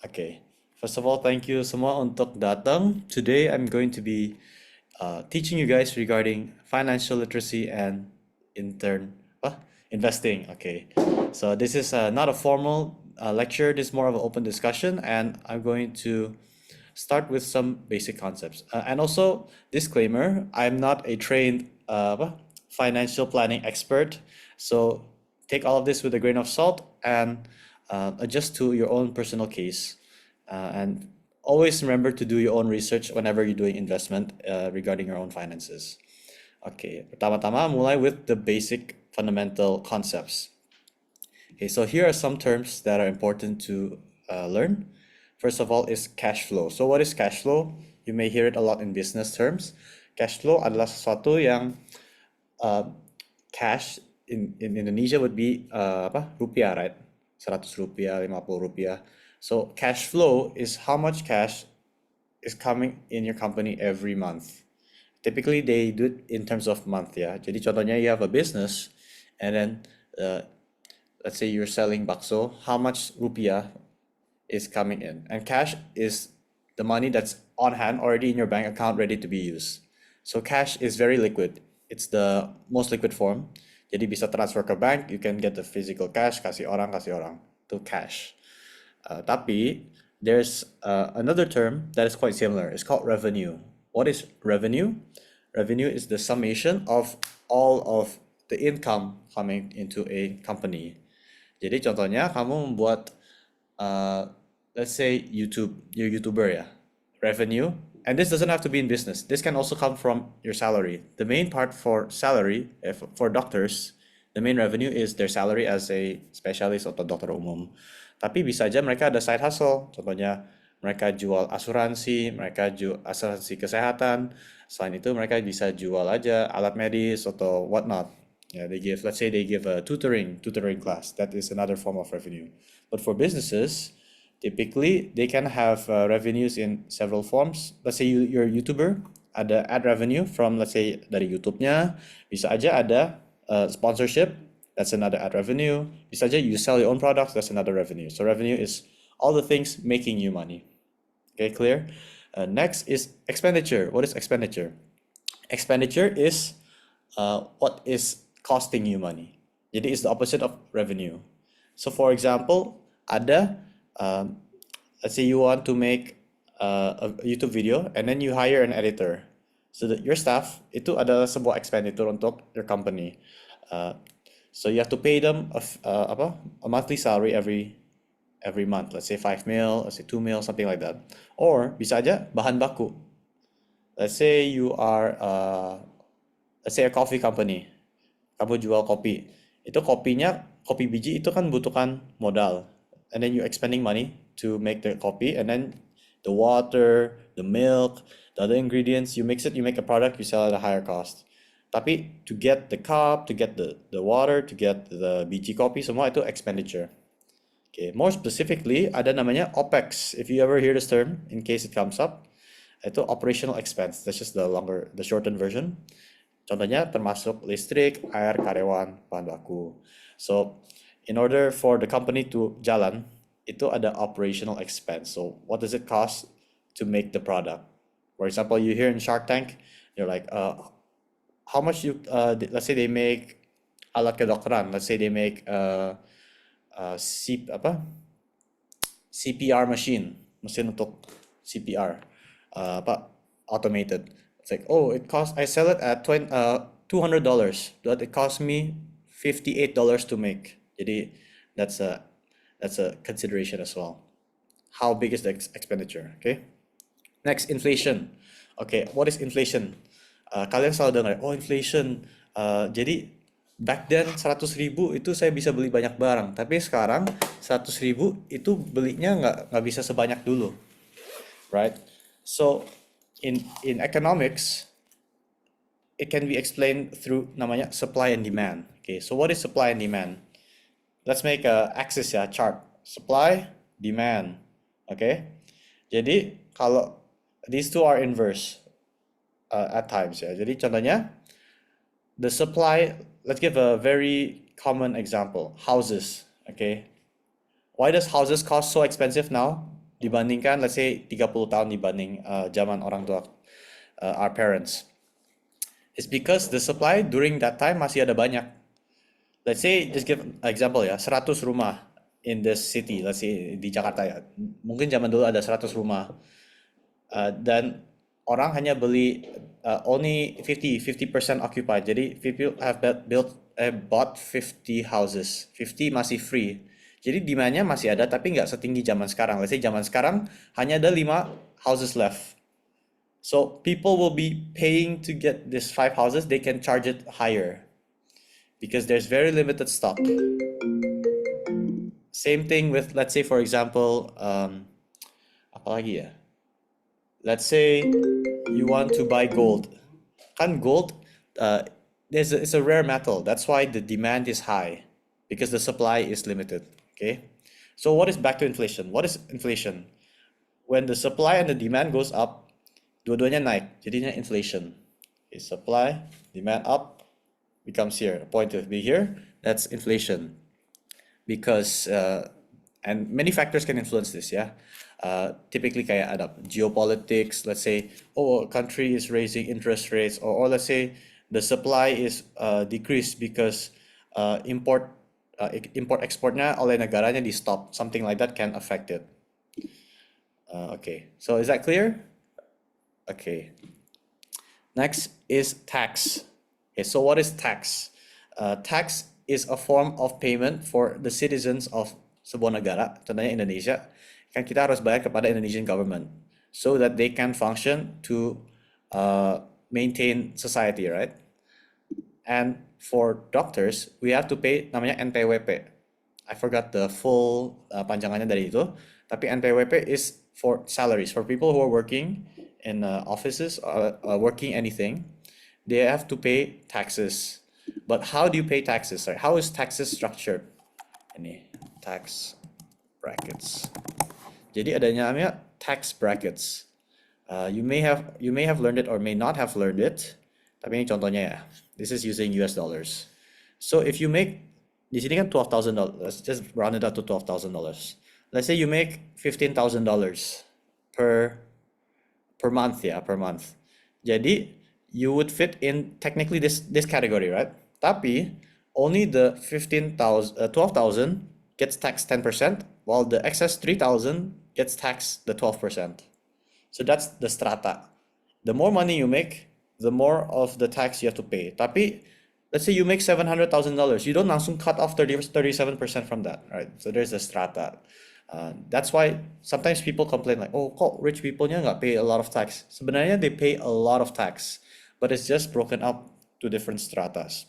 Okay. First of all, thank you semua untuk datang. Today, I'm going to be teaching you guys regarding financial literacy and in turn, investing. Okay. So this is not a formal lecture. This is more of an open discussion, and I'm going to start with some basic concepts. And also, disclaimer: I'm not a trained financial planning expert, so take all of this with a grain of salt and adjust to your own personal case. And always remember to do your own research whenever you're doing investment regarding your own finances. Okay, pertama-tama mulai with the basic fundamental concepts. Okay, so here are some terms that are important to learn. First of all is cash flow. So what is cash flow? You may hear it a lot in business terms. Cash flow adalah sesuatu yang cash in Indonesia would be rupiah, right? 100 rupiah, 50 rupiah. So cash flow is how much cash is coming in your company every month. Typically they do it in terms of month ya. Jadi contohnya you have a business and then uh, let's say you're selling bakso, how much rupiah is coming in? And cash is the money that's on hand already in your bank account ready to be used. So cash is very liquid. It's the most liquid form. Jadi bisa transfer ke bank, you can get the physical cash, kasih orang, to cash. Tapi there's another term that is quite similar. It's called revenue. What is revenue? Revenue is the summation of all of the income coming into a company. Jadi contohnya kamu membuat let's say YouTube, you're YouTuber ya, revenue, and this doesn't have to be in business. This can also come from your salary. The main part for salary, if for doctors, the main revenue is their salary as a spesialis atau dokter umum. Tapi bisa aja mereka ada side hustle, contohnya mereka jual asuransi, mereka jual asuransi kesehatan. Selain itu mereka bisa jual aja alat medis atau whatnot. Yeah, they give, let's say they give a tutoring class. That is another form of revenue. But for businesses, typically they can have revenues in several forms. Let's say you're a YouTuber, ada ad revenue from, let's say, dari YouTube-nya. Bisa aja ada sponsorship, that's another ad revenue. Bisa aja you sell your own products, that's another revenue. So revenue is all the things making you money. Okay, clear? Next is expenditure. What is expenditure? Expenditure is what is costing you money. Jadi it's the opposite of revenue. So for example, ada let's say you want to make a YouTube video and then you hire an editor. So that your staff itu adalah sebuah expenditure untuk your company. So you have to pay them a monthly salary every month. Let's say 5 mil, let's say 2 mil, something like that. Or bisa aja bahan baku. Let's say you are let's say a coffee company. Kamu jual kopi. Itu kopi biji itu kan butuhkan modal. And then you're expending money to make the coffee, and then the water, the milk, the other ingredients, you mix it, you make a product, you sell at a higher cost. Tapi to get the cup, to get the water, to get the biji kopi, semua itu expenditure. Okay, more specifically, ada namanya OPEX. If you ever hear this term, in case it comes up, itu operational expense. That's just the shortened version. Contohnya termasuk listrik, air, karyawan, bahan baku. So, in order for the company to jalan, itu ada operational expense. So, what does it cost to make the product? For example, you hear in Shark Tank, you're like, how much you, let's say they make alat kedokteran, let's say they make CPR machine untuk CPR, automated. It's like, oh, I sell it at $200, but it cost me $58 to make. Jadi that's a consideration as well. How big is the expenditure? Okay. Next, inflation. Okay, what is inflation? Kalian selalu dengar, oh inflation. Jadi back then 100.000 itu saya bisa beli banyak barang, tapi sekarang 100.000 itu belinya nggak bisa sebanyak dulu, right? So in economics, it can be explained through namanya supply and demand. Okay, so what is supply and demand? Let's make a axis ya, chart. Supply, demand. Okay, jadi kalau these two are inverse at times ya. Jadi contohnya the supply, let's give a very common example, houses. Okay, why does houses cost so expensive now? dibandingkan let's say 30 tahun dibanding zaman orang tua, our parents. It's because the supply during that time masih ada banyak. Let's say, just give example ya, 100 rumah in this city, let's say di Jakarta ya. Mungkin zaman dulu ada 100 rumah. Dan orang hanya beli only 50% occupied. Jadi people have bought 50 houses. 50 masih free. Jadi demand-nya masih ada tapi nggak setinggi zaman sekarang. Let's say zaman sekarang hanya ada 5 houses left. So people will be paying to get this 5 houses, they can charge it higher because there's very limited stock. Same thing with, let's say for example, apa lagi ya? Let's say you want to buy gold. Kan gold, it's a rare metal. That's why the demand is high because the supply is limited. Okay. So what is back to inflation? What is inflation? When the supply and the demand goes up, dua-duanya naik, jadinya inflation. Okay, supply, demand up, becomes here. A point to be here, that's inflation. Because and many factors can influence this, yeah. Typically kayak ada geopolitics, let's say, oh, a country is raising interest rates, or let's say the supply is decreased because import exportnya oleh negaranya di stop, something like that can affect it. Okay, so is that clear? Okay. Next is tax. Okay, so what is tax? Tax is a form of payment for the citizens of sebuah negara, contohnya Indonesia. Kan kita harus bayar kepada Indonesian government so that they can function to maintain society, right? And for doctors, we have to pay namanya NPWP. I forgot the full panjangannya dari itu. Tapi NPWP is for salaries, for people who are working in offices, working anything. They have to pay taxes. But how do you pay taxes? Right? How is taxes structured? Ini tax brackets. Jadi adanya namanya tax brackets. You may have learned it or may not have learned it. Tapi ini contohnya ya. This is using US dollars. So if you make di sini kan $12,000. Let's just round it up to $12,000. Let's say you make $15,000 per month ya, per month. Jadi you would fit in technically this category, right? Tapi only the 12,000 gets taxed 10%, while the excess 3,000 gets taxed the 12%. So that's the strata. The more money you make, the more of the tax you have to pay. Tapi let's say you make $700,000, you don't langsung cut off 37% from that, right? So there's the strata. That's why sometimes people complain like, oh, kok rich people-nya nggak pay a lot of tax. Sebenarnya they pay a lot of tax, but it's just broken up to different stratas.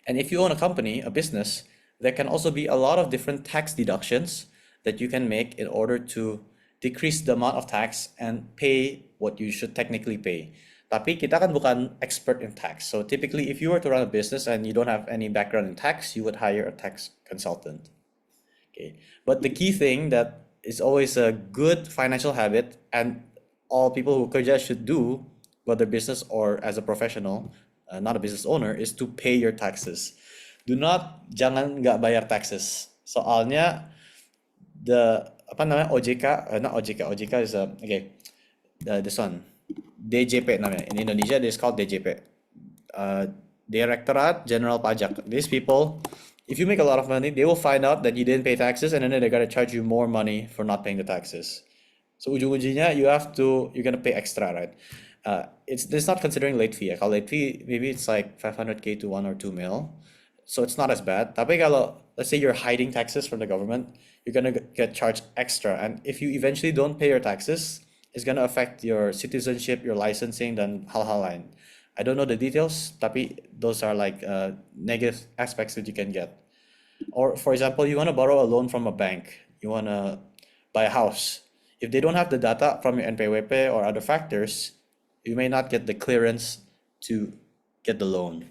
And if you own a company, a business, there can also be a lot of different tax deductions that you can make in order to decrease the amount of tax and pay what you should technically pay. Tapi kita kan bukan expert in tax. So typically, if you were to run a business and you don't have any background in tax, you would hire a tax consultant. Okay. But the key thing that is always a good financial habit and all people who kerja should do, whether business or as a professional, not a business owner, is to pay your taxes. Jangan nggak bayar taxes. Soalnya apa namanya OJK, not OJK. OJK is this one, DJP namanya. In Indonesia, this is called DJP. Directorate General Pajak. These people, if you make a lot of money, they will find out that you didn't pay taxes, and then they're gonna charge you more money for not paying the taxes. So ujung-ujungnya you're gonna pay extra, right? It's not considering late fee. Kalau late fee, maybe it's like 500K to 1 or 2 mil. So it's not as bad. Tapi kalau, let's say you're hiding taxes from the government, you're gonna get charged extra. And if you eventually don't pay your taxes, it's gonna affect your citizenship, your licensing, dan hal-hal lain. I don't know the details, tapi those are like negative aspects that you can get. Or for example, you wanna borrow a loan from a bank. You wanna buy a house. If they don't have the data from your NPWP or other factors, you may not get the clearance to get the loan.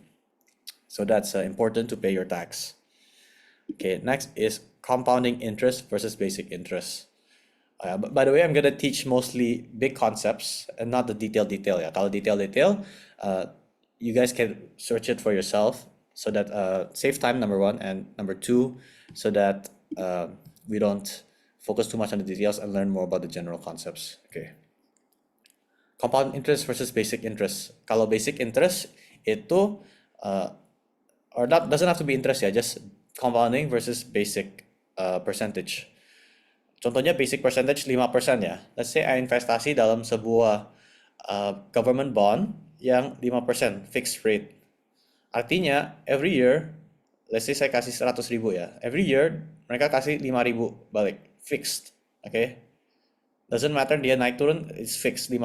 So that's important to pay your tax. Okay, next is compounding interest versus basic interest. By the way, I'm gonna teach mostly big concepts and not the detail. Yeah, kalau detail, you guys can search it for yourself so that save time, number one, and number two, so that we don't focus too much on the details and learn more about the general concepts. Okay. Compound interest versus basic interest. Kalau basic interest itu or that doesn't have to be interest ya, just compounding versus basic percentage. Contohnya basic percentage 5% ya. Let's say I investasi dalam sebuah government bond yang 5% fixed rate. Artinya every year, let's say saya kasih 100.000 ya. Every year mereka kasih 5.000 balik, fixed. Okay? Doesn't matter dia naik turun, it's fixed 5%.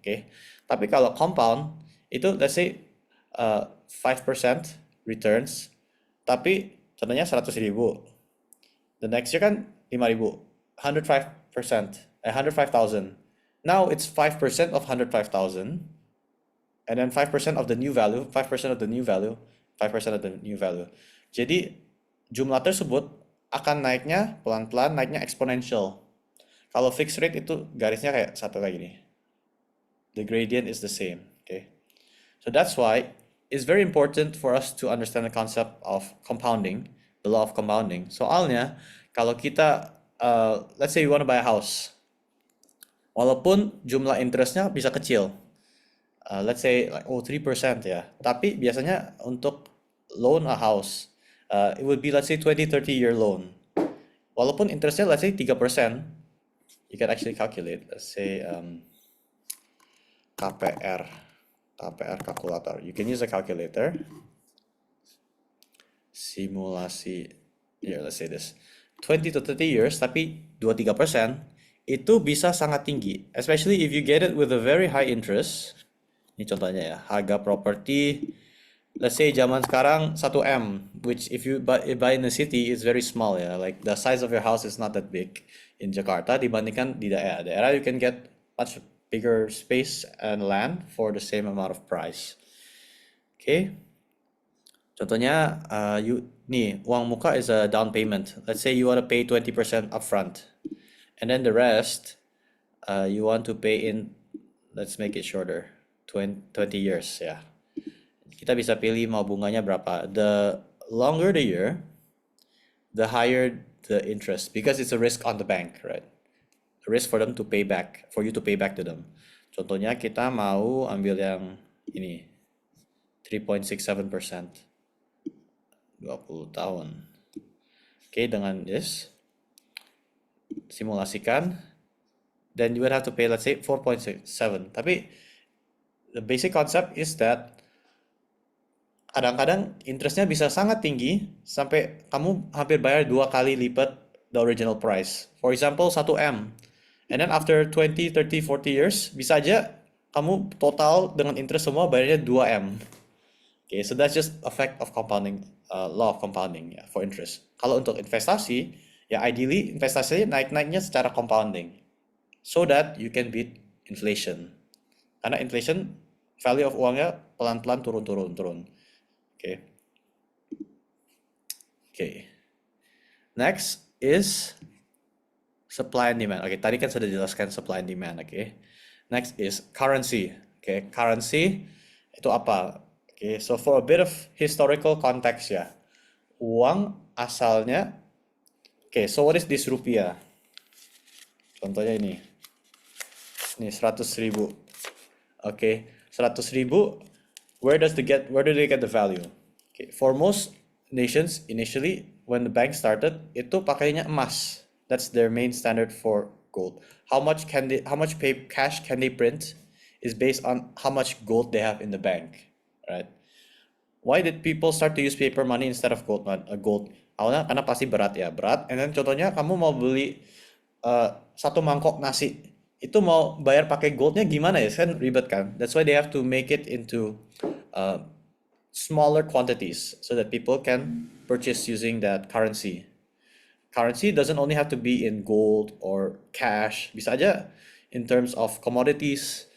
Okay? Tapi kalau compound, itu let's say 5% returns, tapi contohnya 100.000. The next year kan 5.000, 105%, 105,000. Now it's 5% of 105,000, and then 5% of the new value, 5% of the new value, 5% of the new value. Jadi jumlah tersebut akan naiknya pelan-pelan, naiknya exponential. Kalau fixed rate itu garisnya kayak satu kayak gini. The gradient is the same. Okay, so that's why it's very important for us to understand the concept of compounding, the law of compounding. Soalnya kalau kita let's say you want to buy a house, walaupun jumlah interestnya bisa kecil, let's say like 3% ya, tapi biasanya untuk loan a house, it would be let's say 20-30 year loan. Walaupun interestnya let's say 3%, you can actually calculate. Let's say KPR calculator. You can use a calculator. Simulasi. Here, let's say this. 20 to 30 years, tapi 2-3% itu bisa sangat tinggi. Especially if you get it with a very high interest. Ini contohnya ya, harga properti, let's say zaman sekarang 1M, which if you buy in the city is very small ya. Like the size of your house is not that big in Jakarta dibandingkan di daerah you can get much bigger space and land for the same amount of price. Okay. Contohnya, uang muka is a down payment. Let's say you want to pay 20% upfront, and then the rest, you want to pay in, let's make it shorter, 20 years ya. Kita bisa pilih mau bunganya berapa. The longer the year, the higher the interest, because it's a risk on the bank, right? A risk for them to pay back, for you to pay back to them. Contohnya kita mau ambil yang ini, 3.67%. 20 tahun. Okay, dengan this, simulasikan, then you would have to pay, let's say, 4.7. Tapi, the basic concept is that kadang-kadang interestnya bisa sangat tinggi, sampai kamu hampir bayar 2 kali lipat the original price. For example, 1M. And then after 20, 30, 40 years, bisa aja kamu total dengan interest semua bayarnya 2M. Okay, so that's just effect of compounding, law of compounding ya, for interest. Kalau untuk investasi, ya ideally investasinya naik-naiknya secara compounding, so that you can beat inflation. Karena inflation, value of uangnya pelan-pelan turun. Okay. Okay. Next is supply and demand. Okay, tadi kan sudah jelaskan supply and demand. Okay. Next is currency. Okay, currency itu apa? Okay, so for a bit of historical context ya, uang asalnya, okay, so what is this rupiah? Contohnya ini 100.000. Okay, 100.000, where do they get the value? Okay, for most nations initially when the bank started, itu pakainya emas. That's their main standard for gold. How much cash can they print is based on how much gold they have in the bank. Right? Why did people start to use paper money instead of gold? Awalnya karena pasti berat. And then contohnya kamu mau beli satu mangkok nasi, itu mau bayar pakai goldnya gimana ya? Kan ribet kan? That's why they have to make it into smaller quantities so that people can purchase using that currency. Currency doesn't only have to be in gold or cash. Bisa aja in terms of commodities.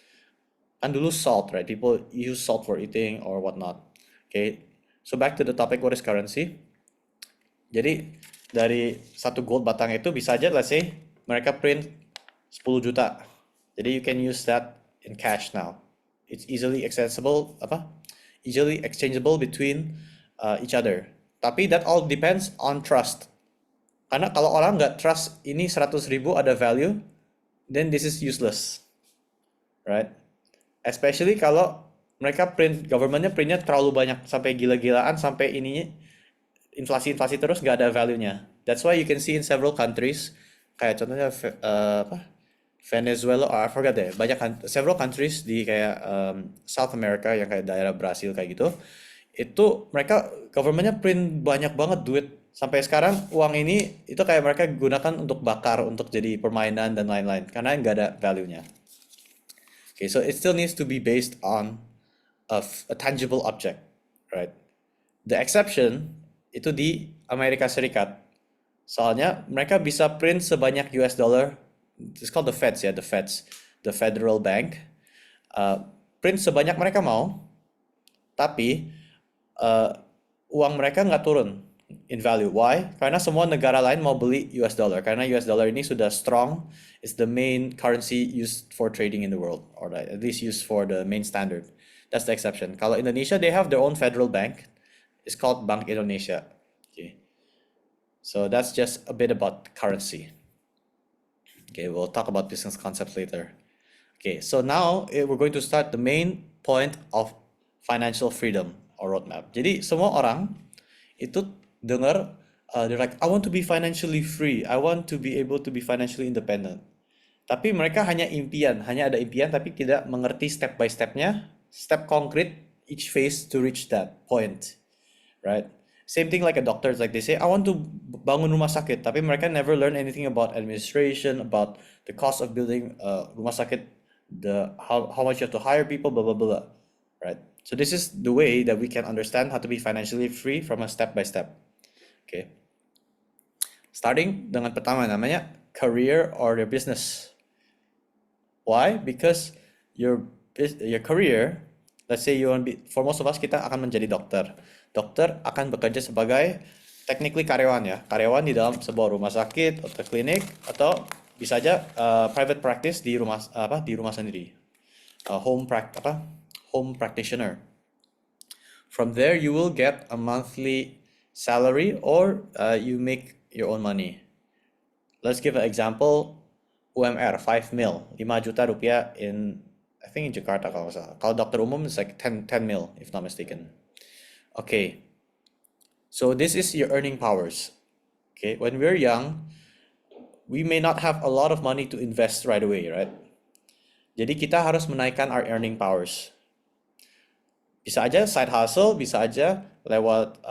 Kan dulu salt, right? People use salt for eating or whatnot. Okay, so back to the topic, what is currency? Jadi dari satu gold batang itu bisa aja, let's say mereka print 10 juta. Jadi you can use that in cash now. It's easily accessible, easily exchangeable between each other. Tapi that all depends on trust. Karena kalau orang nggak trust ini 100.000 ada value, then this is useless, right? Especially kalau mereka governmentnya printnya terlalu banyak sampai gila-gilaan sampai ininya inflasi-inflasi terus nggak ada value-nya. That's why you can see in several countries kayak contohnya apa Venezuela, or I forgot deh, banyak several countries di kayak South America yang kayak daerah Brasil kayak gitu, itu mereka governmentnya print banyak banget duit sampai sekarang uang ini itu kayak mereka gunakan untuk bakar untuk jadi permainan dan lain-lain karena nggak ada value-nya. Okay, so it still needs to be based on a tangible object, right? The exception itu di Amerika Serikat. Soalnya mereka bisa print sebanyak US dollar. It's called the Feds ya, the Feds, the Federal Bank. Uh, Print sebanyak mereka mau, tapi uh, uang mereka nggak turun in value. Why? Karena semua negara lain mau beli US dollar. Karena US dollar ini sudah strong. It's the main currency used for trading in the world, or at least used for the main standard. That's the exception. Kalau Indonesia, they have their own federal bank. It's called Bank Indonesia. Okay. So that's just a bit about currency. Okay, we'll talk about business concepts later. Okay, so now we're going to start the main point of financial freedom or roadmap. Jadi semua orang itu dengar, they're like, I want to be financially free. I want to be able to be financially independent. Tapi mereka hanya impian, hanya ada impian tapi tidak mengerti step by stepnya, step concrete each phase to reach that point, right? Same thing like a doctor, it's like they say, I want to bangun rumah sakit, tapi mereka never learn anything about administration, about the cost of building rumah sakit, the how much you have to hire people, blah blah blah, right? So this is the way that we can understand how to be financially free from a step by step. Okay. Starting dengan pertama namanya career or your business. Why? Because your career, let's say you want to be, for most of us kita akan menjadi dokter. Dokter akan bekerja sebagai technically karyawan ya, karyawan di dalam sebuah rumah sakit atau klinik atau bisa aja private practice di rumah sendiri, home practitioner. From there you will get a monthly salary or you make your own money. Let's give an example. UMR 5 mil, 5 juta rupiah in, I think in Jakarta kalau nggak salah. Kalau dokter umum it's like 10 mil if not mistaken. Okay, so this is your earning powers. Okay, when we're young, we may not have a lot of money to invest right away, right? Jadi kita harus menaikkan our earning powers. Bisa aja side hustle, bisa aja lewat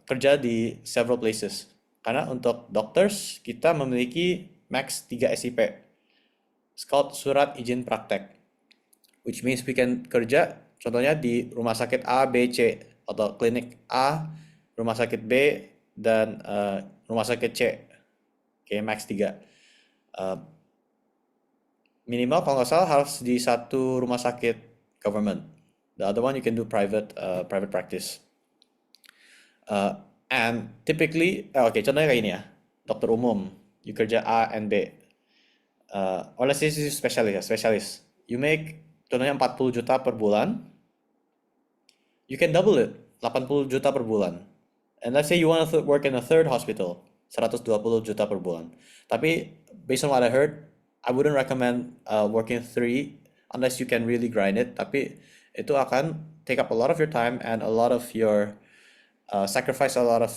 kerja di several places. Karena untuk doctors, kita memiliki max 3 SIP. It's called surat izin praktek. Which means we can kerja, contohnya di rumah sakit A, B, C. Atau klinik A, rumah sakit B, dan rumah sakit C. Oke, max 3. Minimal kalau nggak salah harus di satu rumah sakit government. The other one you can do private practice. And typically, contohnya kayak ini ya, dokter umum, you kerja A and B. Or let's say this is specialist. You make contohnya 40 juta per bulan. You can double it, 80 juta per bulan. And let's say you want to work in a third hospital, 120 juta per bulan. Tapi based on what I heard, I wouldn't recommend working 3 unless you can really grind it. Tapi itu akan take up a lot of your time and a lot of your sacrifice a lot of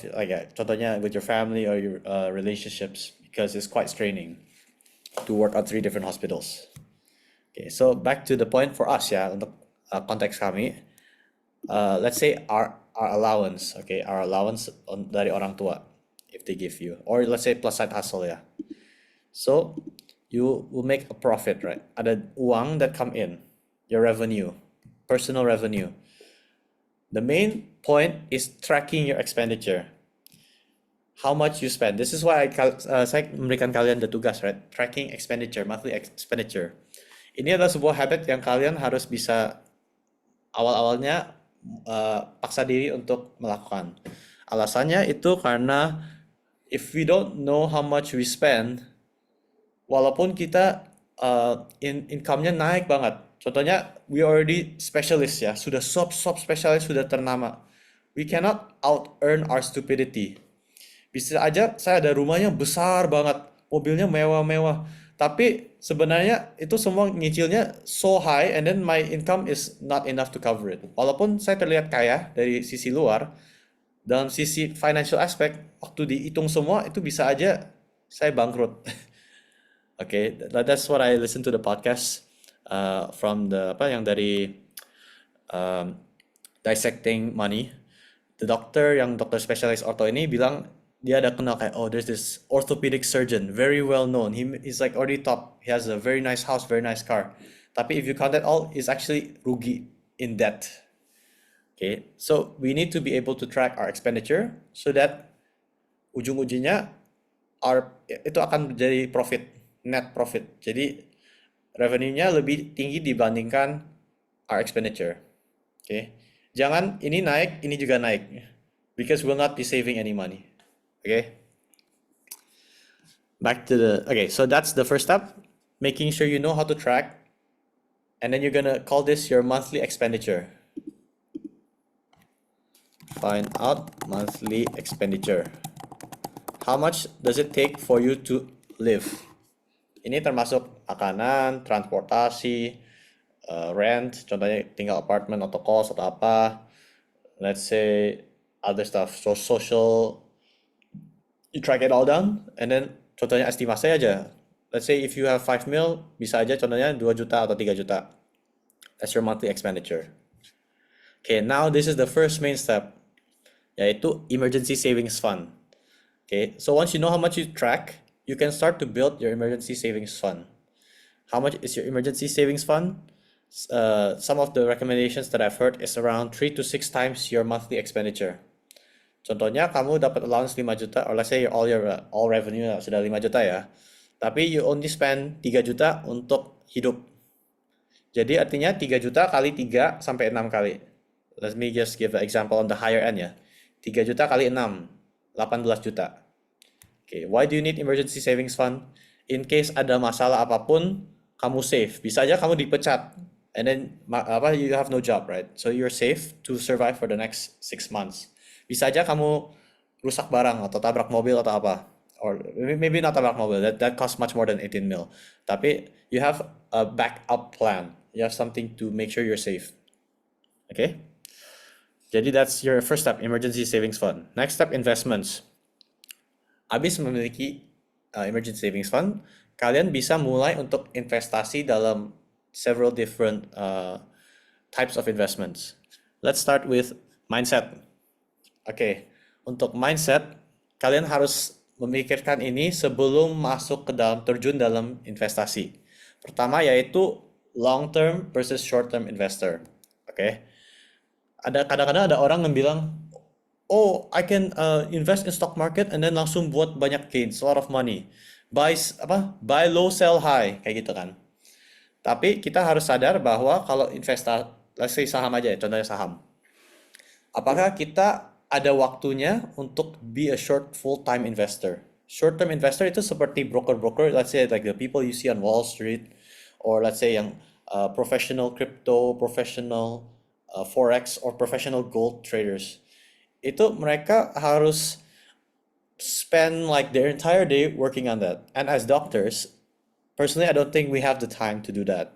contohnya with your family or your relationships because it's quite straining to work at 3 different hospitals. Okay, so back to the point for us ya, untuk konteks kami. Let's say our allowance, okay, our allowance dari orang tua, if they give you, or let's say plus side hustle ya. So you will make a profit, right? Ada uang that come in, your revenue, personal revenue. The main point is tracking your expenditure. How much you spend. This is why saya memberikan kalian the tugas, right? Tracking expenditure, monthly expenditure. Ini adalah sebuah habit yang kalian harus bisa awal-awalnya paksa diri untuk melakukan. Alasannya itu karena if we don't know how much we spend, walaupun kita income-nya naik banget. Contohnya we already specialist ya, sudah specialist, sudah ternama. We cannot out earn our stupidity. Bisa aja saya ada rumahnya besar banget, mobilnya mewah-mewah, tapi sebenarnya itu semua nyicilnya so high and then my income is not enough to cover it. Walaupun saya terlihat kaya dari sisi luar, dalam sisi financial aspect, waktu dihitung semua itu bisa aja saya bangkrut. Okay, that's what I listen to the podcast from the apa yang dari um, dissecting money. The doctor yang dokter spesialis ortho ini bilang dia ada kenal kayak, oh, there's this orthopedic surgeon very well known. He's like already top. He has a very nice house, very nice car. Tapi if you count that all, he's actually rugi in debt. Okay, so we need to be able to track our expenditure so that ujung-ujungnya itu akan menjadi profit, net profit. Jadi revenue-nya lebih tinggi dibandingkan our expenditure. Okay, jangan ini naik, ini juga naik, because we'll not be saving any money. Okay, okay, so that's the first step, making sure you know how to track, and then you're gonna call this your monthly expenditure. Find out monthly expenditure. How much does it take for you to live? Ini termasuk makanan, transportasi, rent, contohnya tinggal apartemen atau kos atau apa. Let's say other stuff, so social. You track it all down, and then contohnya estimasi aja. Let's say if you have 5 mil, bisa aja contohnya 2 juta atau 3 juta. That's your monthly expenditure. Okay, now this is the first main step, yaitu emergency savings fund. Okay, so once you know how much you track, you can start to build your emergency savings fund. How much is your emergency savings fund? Some of the recommendations that I've heard is around 3 to 6 times your monthly expenditure. Contohnya kamu dapat allowance 5 juta, or let's say all revenue sudah 5 juta ya, tapi you only spend 3 juta untuk hidup. Jadi artinya 3 juta kali 3 sampai 6 kali. Let me just give an example on the higher end ya. 3 juta kali 6, 18 juta. Okay, why do you need emergency savings fund? In case ada masalah apapun, kamu safe. Bisa aja kamu dipecat, and then you have no job, right? So you're safe to survive for the next 6 months. Bisa aja kamu rusak barang atau tabrak mobil atau apa, or maybe not tabrak mobil. That costs much more than 18 mil. Tapi you have a backup plan. You have something to make sure you're safe. Okay? Jadi that's your first step, emergency savings fund. Next step, investments. Habis memiliki emergency savings fund, kalian bisa mulai untuk investasi dalam several different types of investments. Let's start with mindset. Okay, untuk mindset, kalian harus memikirkan ini sebelum masuk ke dalam terjun dalam investasi. Pertama yaitu long term versus short term investor. Okay. Kadang-kadang ada orang yang bilang, oh, I can invest in stock market and then langsung buat banyak gains, a lot of money. Buy low, sell high, kayak gitu kan. Tapi kita harus sadar bahwa kalau investasi, let's say saham aja ya, contohnya saham. Apakah kita ada waktunya untuk be a short full-time investor? Short-term investor itu seperti broker-broker, let's say like the people you see on Wall Street, or let's say yang professional crypto, professional forex, or professional gold traders. Itu mereka harus spend like their entire day working on that. And as doctors, personally, I don't think we have the time to do that.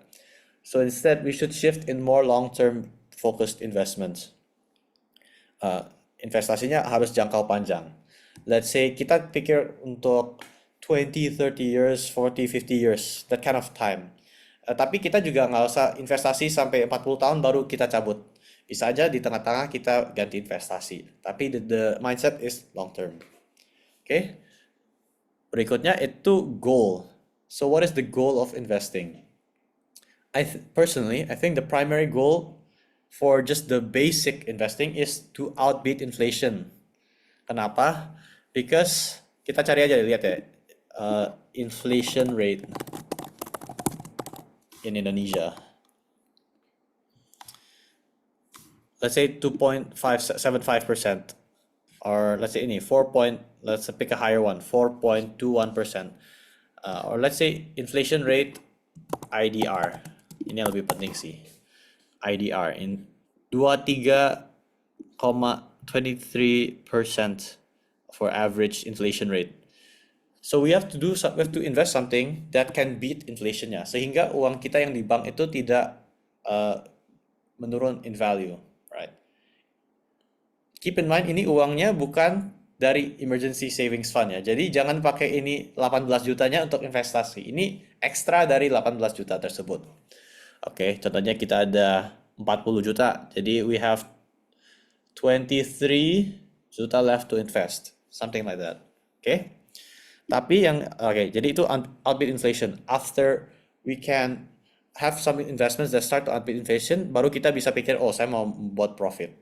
So instead, we should shift in more long-term focused investments. Investasinya harus jangkau panjang. Let's say kita pikir untuk 20, 30 years, 40, 50 years, that kind of time. Tapi kita juga nggak usah investasi sampai 40 tahun baru kita cabut. Bisa aja di tengah-tengah kita ganti investasi. Tapi the mindset is long term. Okay? Berikutnya itu goal. So what is the goal of investing? Personally, I think the primary goal for just the basic investing is to outbeat inflation. Kenapa? Because kita cari aja, lihat ya, inflation rate in Indonesia. Let's say 2.575%, or let's say let's pick a higher one, 4.21%, or let's say inflation rate IDR. Ini yang lebih penting sih. IDR in 23,23% for average inflation rate. So we have to invest something that can beat inflationnya, sehingga uang kita yang di bank itu tidak menurun in value, right? Keep in mind ini uangnya bukan dari emergency savings fund ya. Jadi jangan pakai ini 18 jutanya untuk investasi. Ini ekstra dari 18 juta tersebut. Oke, contohnya kita ada 40 juta. Jadi we have 23 juta left to invest. Something like that. Oke. Tapi jadi itu outbeat inflation. After we can have some investments that start to outbeat inflation, baru kita bisa pikir, oh saya mau buat profit.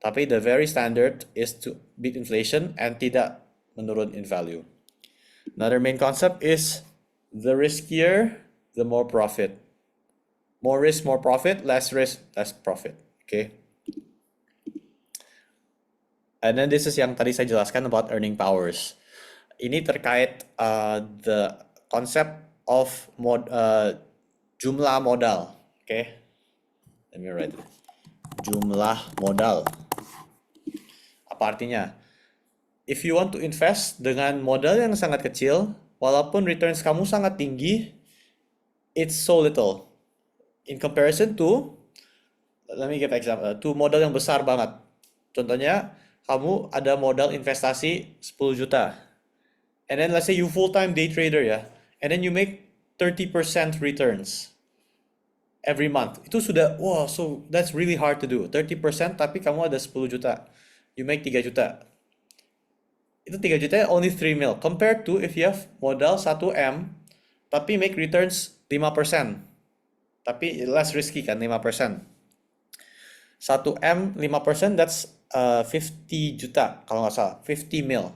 Tapi the very standard is to beat inflation and tidak menurun in value. Another main concept is the riskier, the more profit. More risk, more profit. Less risk, less profit. Okay. And then this is yang tadi saya jelaskan about earning powers. Ini terkait the concept of jumlah modal. Okay. Let me write it. Jumlah modal. Apa artinya? If you want to invest dengan modal yang sangat kecil, walaupun returns kamu sangat tinggi, it's so little. In comparison to, let me give example, to modal yang besar banget. Contohnya, kamu ada modal investasi 10 juta. And then let's say you full-time day trader ya. And then you make 30% returns every month. Itu sudah, wow, so that's really hard to do. 30% tapi kamu ada 10 juta. You make 3 juta. Itu 3 juta only 3 mil. Compared to if you have modal 1M, tapi make returns 5%. Tapi less risky kan, 5%. 1M, 5%, that's 50 juta kalau nggak salah. 50 mil.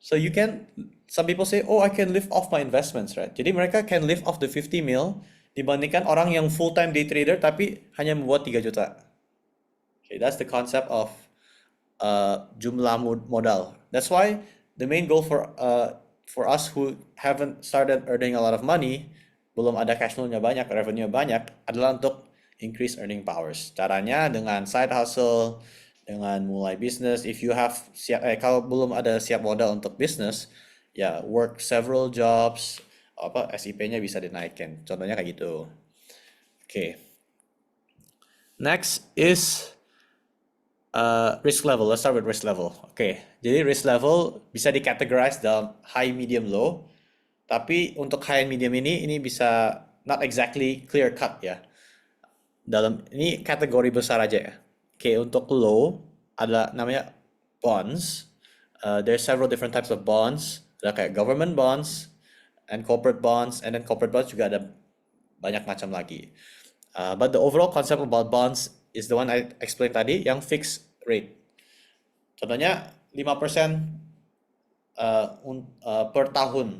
So you can, some people say, oh I can live off my investments, right? Jadi mereka can live off the 50 mil dibandingkan orang yang full-time day trader tapi hanya membuat 3 juta. Okay, that's the concept of jumlah modal. That's why the main goal for us who haven't started earning a lot of money, belum ada cash flow-nya banyak, revenue banyak, adalah untuk increase earning powers. Caranya dengan side hustle, dengan mulai bisnis. If you have kalau belum ada siap modal untuk bisnis, ya work several jobs, SIP-nya bisa dinaikkan. Contohnya kayak gitu. Okay. Next is risk level. Let's start with risk level. Okay. Jadi risk level bisa dikategorize dalam high, medium, low. Tapi untuk high and medium ini bisa not exactly clear cut ya. Ini kategori besar aja ya. Okay, untuk low ada namanya bonds. There's several different types of bonds. Ada kayak government bonds and corporate bonds, and then corporate bonds juga ada banyak macam lagi. But the overall concept about bonds is the one I explained tadi, yang fixed rate. Contohnya 5% per tahun.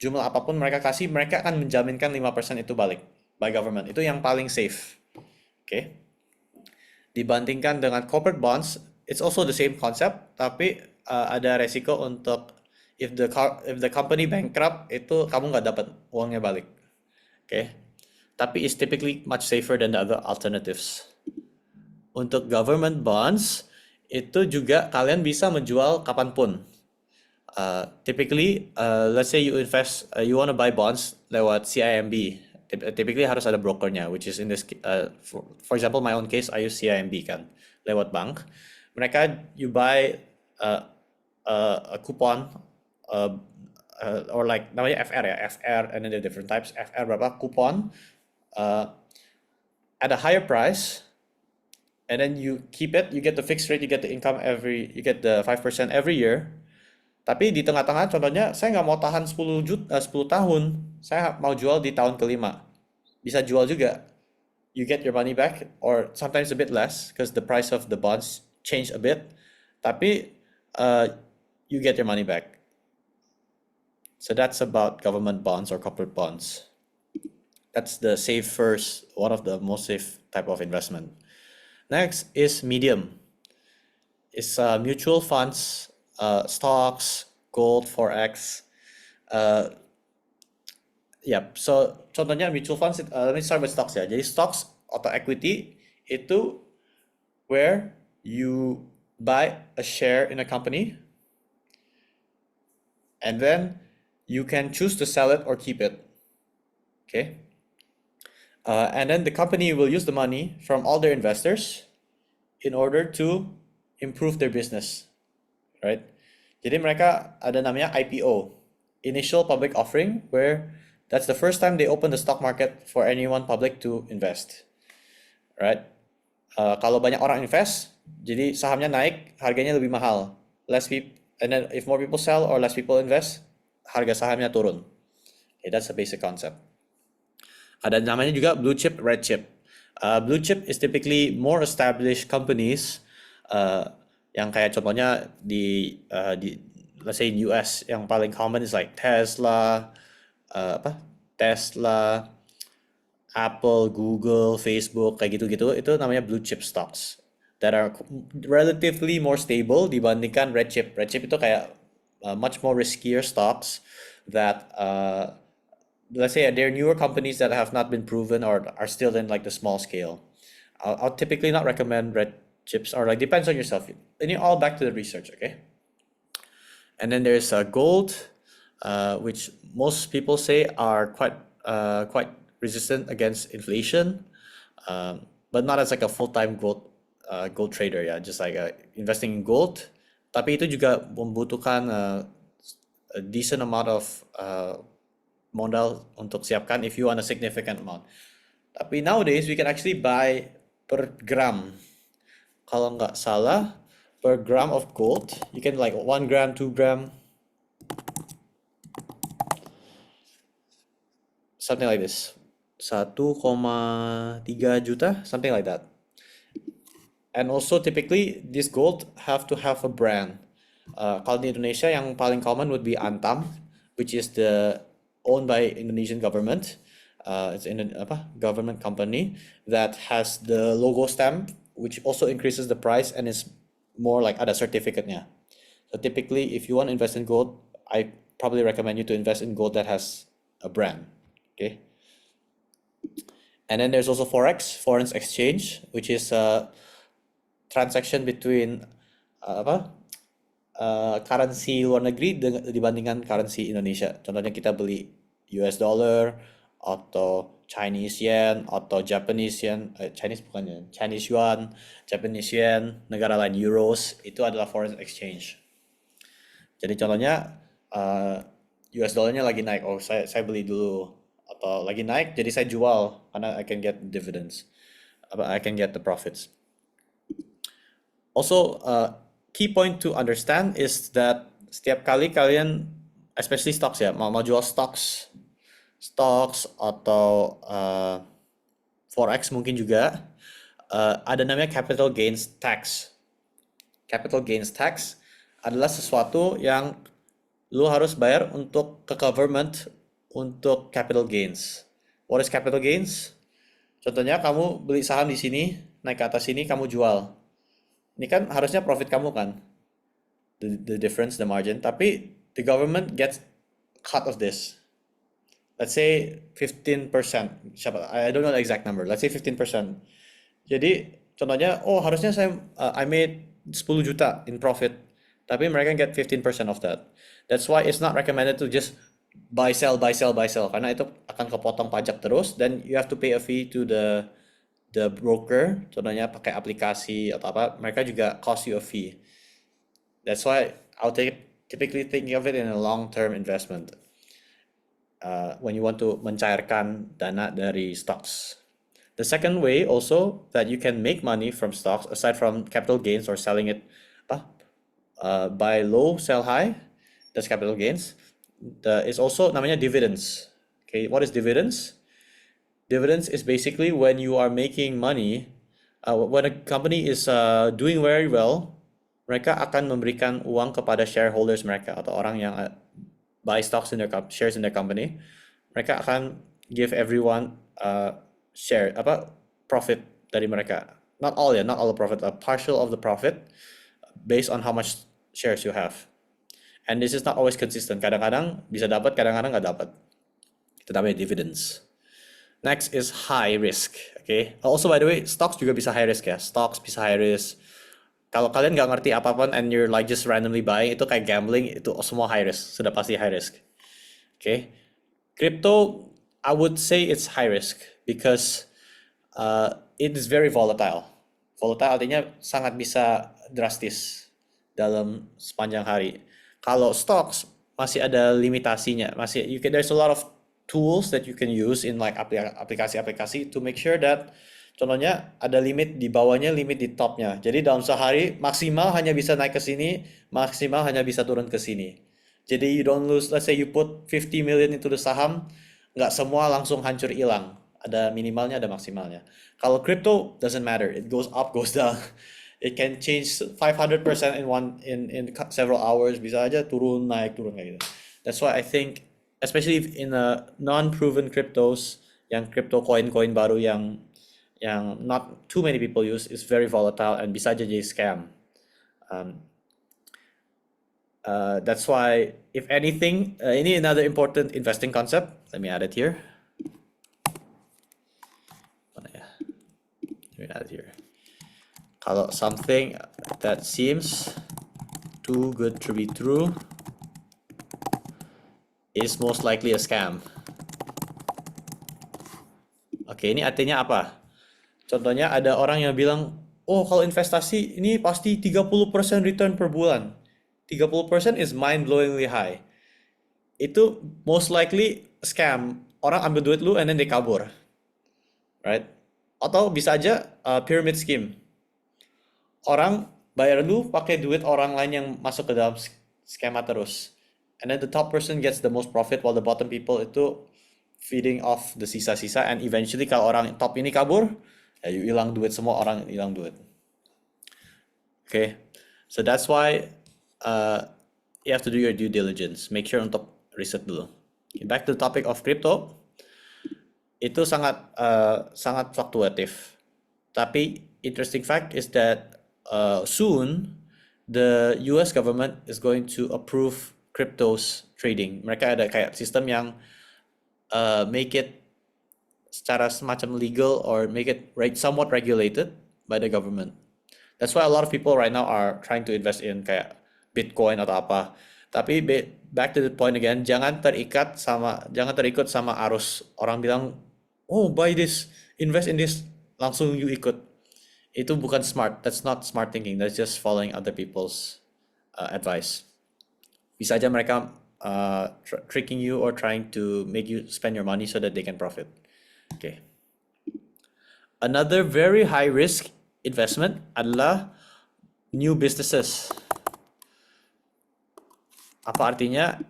Jumlah apapun mereka kasih, mereka akan menjaminkan 5% itu balik by government. Itu yang paling safe. Okay. Dibandingkan dengan corporate bonds, it's also the same concept, tapi ada resiko untuk if the company bankrupt, itu kamu nggak dapat uangnya balik. Okay. Tapi it's typically much safer than the other alternatives. Untuk government bonds, itu juga kalian bisa menjual kapanpun. Typically, let's say you invest, you want to buy bonds lewat CIMB. Typically harus ada brokernya, which is in this, for example, my own case, I use CIMB kan, lewat bank. Mereka, you buy a coupon, or like namanya FR ya, FR, and then there are different types. FR berapa coupon at a higher price, and then you keep it, you get the fixed rate, you get the income you get the 5% every year. Tapi di tengah-tengah, contohnya, saya nggak mau tahan 10 tahun, saya mau jual di tahun kelima. Bisa jual juga. You get your money back, or sometimes a bit less, because the price of the bonds change a bit. Tapi you get your money back. So that's about government bonds or corporate bonds. That's the one of the most safe type of investment. Next is medium. It's mutual funds, stocks, gold, forex. So contohnya mutual funds. Let me start with stocks ya. Jadi stocks atau equity itu where you buy a share in a company, and then you can choose to sell it or keep it. Okay. And then the company will use the money from all their investors in order to improve their business, right? Jadi mereka ada namanya IPO, Initial Public Offering, where that's the first time they open the stock market for anyone public to invest, right? Kalau banyak orang invest, jadi sahamnya naik, harganya lebih mahal. Less people, and then if more people sell or less people invest, harga sahamnya turun. Okay, that's the basic concept. Ada namanya juga blue chip, red chip. Blue chip is typically more established companies, uh, yang kayak contohnya di let's say in US yang paling common is like Tesla, Tesla, Apple, Google, Facebook, kayak gitu-gitu. Itu namanya blue chip stocks that are relatively more stable dibandingkan red chip. Red chip itu kayak much more riskier stocks that let's say they're newer companies that have not been proven or are still in like the small scale. I'll typically not recommend red chips, or like depends on yourself. And you're all back to the research, okay? And then there's gold, which most people say are quite resistant against inflation, but not as like a full-time gold trader ya, just like investing in gold. Tapi itu juga membutuhkan a decent amount of modal untuk siapkan if you want a significant amount. Tapi nowadays we can actually buy per gram. Kalau nggak salah, per gram of gold, you can like 1 gram, 2 gram, something like this. 1,3 juta, something like that. And also typically this gold have to have a brand. Kalau di Indonesia yang paling common would be Antam, which is owned by Indonesian government. It's in a government company that has the logo stamp, which also increases the price and is more like ada certificate-nya. So typically, if you want to invest in gold, I probably recommend you to invest in gold that has a brand. Okay. And then there's also forex, foreign exchange, which is a transaction between currency luar negeri dibandingkan currency Indonesia. Contohnya kita beli US dollar atau Chinese yen atau Japanese yen, Chinese bukan yen, Chinese yuan, Japanese yen, negara lain euros, itu adalah foreign exchange. Jadi contohnya US dollarnya lagi naik, oh saya beli dulu, atau lagi naik jadi saya jual karena I can get dividends, I can get the profits. Also, key point to understand is that setiap kali kalian, especially stocks ya, mau jual stocks atau forex mungkin juga, ada namanya capital gains tax. Capital gains tax adalah sesuatu yang lu harus bayar untuk ke government untuk capital gains. What is capital gains? Contohnya kamu beli saham di sini, naik ke atas sini, kamu jual. Ini kan harusnya profit kamu kan, the difference, the margin. Tapi the government gets cut of this. Let's say 15%. I don't know the exact number. Let's say 15%. Jadi contohnya, oh harusnya I made 10 juta in profit, tapi mereka get 15% of that. That's why it's not recommended to just buy sell karena itu akan kepotong pajak terus. Then you have to pay a fee to the broker. Contohnya pakai aplikasi atau apa, mereka juga cost you a fee. That's why I'll typically think of it in a long-term investment. When you want to mencairkan dana dari stocks. The second way also that you can make money from stocks, aside from capital gains or selling it, buy low, sell high, that's capital gains. Is also namanya dividends. Okay, what is dividends? Dividends is basically when you are making money, when a company is doing very well, mereka akan memberikan uang kepada shareholders mereka atau orang yang buy stocks in their shares in their company. Mereka akan give everyone share profit dari mereka. Not all the profit, a partial of the profit based on how much shares you have. And this is not always consistent. Kadang-kadang bisa dapat, kadang-kadang nggak dapat. Itu namanya dividends. Next is high risk. Okay. Also by the way, stocks juga bisa high risk ya. Stocks bisa high risk. Kalau kalian nggak ngerti apapun and you're like just randomly buying, itu kayak gambling, itu semua high risk, sudah pasti high risk. Okay, crypto, I would say it's high risk because it is very volatile. Volatile artinya sangat bisa drastis dalam sepanjang hari. Kalau stocks masih ada limitasinya, there's a lot of tools that you can use in like aplikasi-aplikasi to make sure that contohnya ada limit di bawahnya, limit di topnya. Jadi dalam sehari maksimal hanya bisa naik ke sini, maksimal hanya bisa turun ke sini. Jadi you don't lose, let's say you put 50 million into the saham, nggak semua langsung hancur hilang. Ada minimalnya, ada maksimalnya. Kalau crypto doesn't matter, it goes up, goes down. It can change 500% in several hours, bisa aja turun naik turun kayak gitu. That's why I think, especially in a non-proven cryptos, yang crypto coin baru yang not too many people use, is very volatile and bisa aja jadi scam. That's why, if anything, ini another important investing concept. Let me add it here. Mana ya? Let me add it here. Kalau something that seems too good to be true is most likely a scam. Oke, ini artinya apa? Contohnya ada orang yang bilang, oh kalau investasi ini pasti 30% return per bulan. 30% is mind-blowingly high. Itu most likely scam. Orang ambil duit lu and then they kabur. Right? Atau bisa aja pyramid scheme. Orang bayar lu pakai duit orang lain yang masuk ke dalam skema terus. And then the top person gets the most profit while the bottom people itu feeding off the sisa-sisa, and eventually kalau orang top ini kabur, ya you hilang duit, semua orang hilang duit. Okay, so that's why you have to do your due diligence. Make sure untuk riset dulu. Okay, back to the topic of crypto, itu sangat sangat fluktuatif. Tapi interesting fact is that soon the US government is going to approve cryptos trading. Mereka ada kayak sistem yang make it secara semacam legal or make it somewhat regulated by the government. That's why a lot of people right now are trying to invest in kayak Bitcoin atau apa. Tapi back to the point again, jangan terikut sama arus. Orang bilang, oh buy this, invest in this, langsung you ikut. Itu bukan smart. That's not smart thinking. That's just following other people's advice. Bisa aja mereka tricking you or trying to make you spend your money so that they can profit. Okay. Another very high risk investment adalah new businesses. Apa artinya?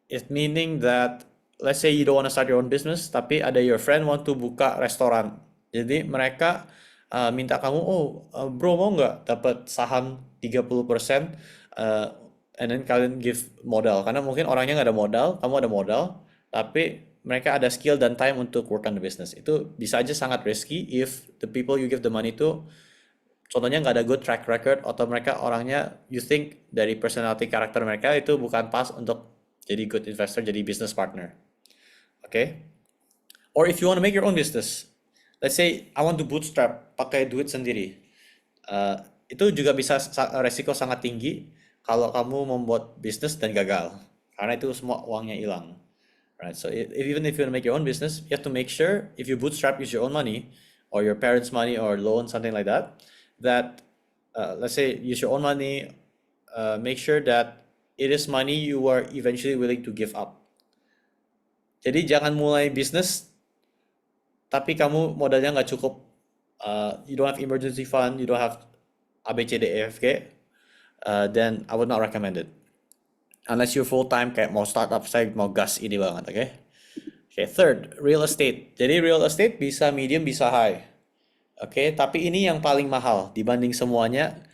It meaning that let's say you don't want to start your own business, tapi ada your friend want to buka restoran. Jadi mereka minta kamu, bro mau nggak dapat saham 30%, and then kalian give modal. Karena mungkin orangnya nggak ada modal, kamu ada modal, tapi mereka ada skill dan time untuk work on the business. Itu bisa aja sangat risky if the people you give the money to, contohnya nggak ada good track record, atau mereka orangnya, you think dari personality karakter mereka itu bukan pas untuk jadi good investor, jadi business partner. Okay? Or if you want to make your own business, let's say I want to bootstrap, pakai duit sendiri. Itu juga bisa resiko sangat tinggi kalau kamu membuat bisnis dan gagal, karena itu semua uangnya hilang. Right? So even if you want to make your own business, you have to make sure if you bootstrap, use your own money or your parents' money or loan, something like that, that let's say use your own money, make sure that it is money you are eventually willing to give up. Jadi jangan mulai bisnis tapi kamu modalnya nggak cukup, you don't have emergency fund, you don't have ABCDEFG, then I would not recommend it. Unless you're full time kayak mau startup, saya mau gas ini banget, okay? Okay, third, real estate. Jadi real estate bisa medium, bisa high. Oke, tapi ini yang paling mahal dibanding semuanya.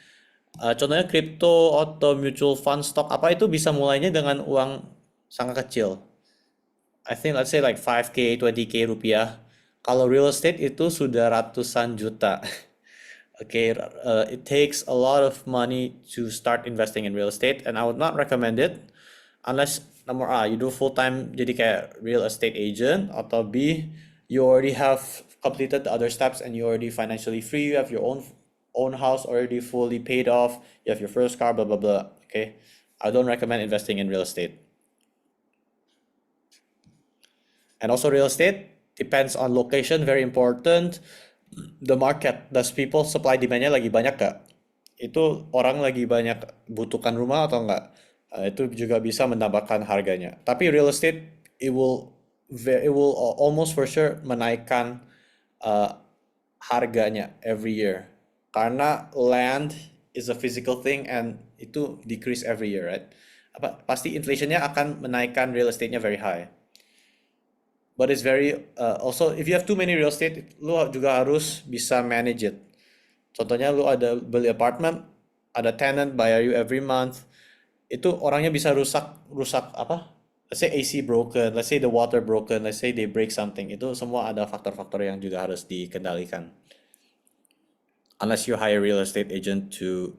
Contohnya crypto atau mutual fund, stock apa itu bisa mulainya dengan uang sangat kecil. I think let's say like 5K, 20K rupiah. Kalau real estate itu sudah ratusan juta. Okay, it takes a lot of money to start investing in real estate, and I would not recommend it unless number A, you do full time jadi kayak real estate agent, atau B, you already have completed the other steps and you already financially free, you have your own house already fully paid off, you have your first car, blah blah blah. Okay, I don't recommend investing in real estate. And also real estate depends on location, very important. The market, does people supply demandnya lagi banyak gak? Itu orang lagi banyak butuhkan rumah atau enggak? Itu juga bisa menambahkan harganya. Tapi real estate, it will almost for sure menaikkan uh, harganya every year. Karena land is a physical thing and itu decrease every year, right? Pasti inflationnya akan menaikkan real estate-nya very high. But it's very also if you have too many real estate, lu juga harus bisa manage it. Contohnya lu ada beli apartment, ada tenant bayar you every month, itu orangnya bisa rusak rusak apa? Let's say AC broken, let's say the water broken, let's say they break something. Itu semua ada faktor-faktor yang juga harus dikendalikan. Unless you hire a real estate agent to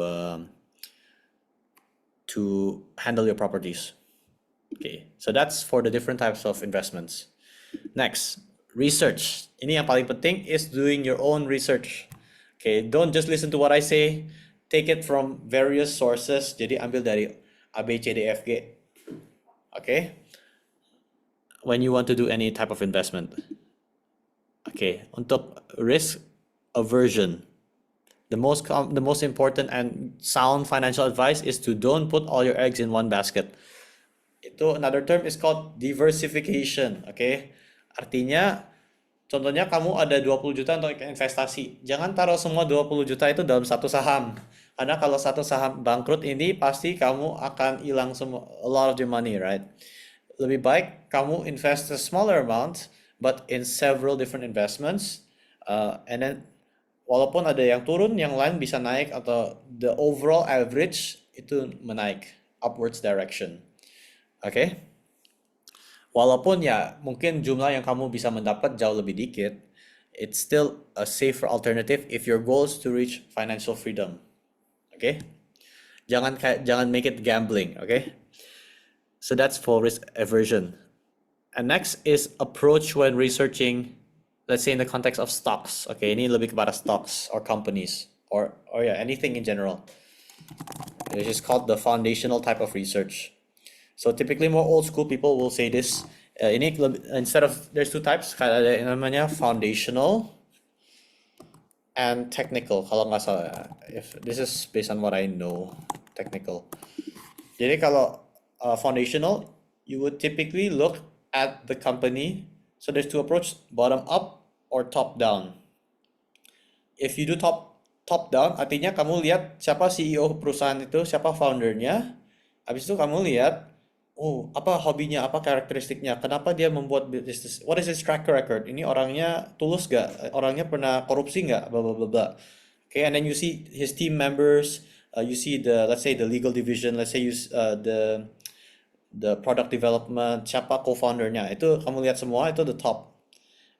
um, to handle your properties. Okay, so that's for the different types of investments. Next, research. Ini yang paling penting is doing your own research. Okay, don't just listen to what I say. Take it from various sources. Jadi ambil dari A, B, C, D, F, G. Okay, when you want to do any type of investment. Okay, untuk risk aversion, the most important and sound financial advice is to don't put all your eggs in one basket. Itu another term is called diversification, oke? Okay? Artinya, contohnya kamu ada 20 juta untuk investasi. Jangan taruh semua 20 juta itu dalam satu saham. Karena kalau satu saham bangkrut ini pasti kamu akan hilang semua a lot of your money, right? Lebih baik kamu invest a smaller amount but in several different investments, and then walaupun ada yang turun, yang lain bisa naik atau the overall average itu menaik upwards direction. Oke, walaupun ya mungkin jumlah yang kamu bisa mendapat jauh lebih dikit, it's still a safer alternative if your goal is to reach financial freedom. Oke, jangan make it gambling. Oke, so that's for risk aversion. And next is approach when researching, let's say in the context of stocks. Oke, ini lebih kepada stocks or companies or yeah, anything in general. It is called the foundational type of research. So typically more old school people will say this. Ini instead of there's two types, ada yang namanya foundational and technical. Kalau nggak salah, if this is based on what I know, technical. Jadi kalau foundational, you would typically look at the company. So there's two approach, bottom up or top down. If you do top down, artinya kamu lihat siapa CEO perusahaan itu, siapa foundernya. Habis itu kamu lihat, oh, apa hobinya, apa karakteristiknya, kenapa dia membuat bisnis, what is his track record, ini orangnya tulus gak, orangnya pernah korupsi gak, blah blah blah blah. Okay, and then you see his team members, you see let's say the legal division, let's say the product development, siapa co-foundernya, itu kamu lihat semua, itu the top.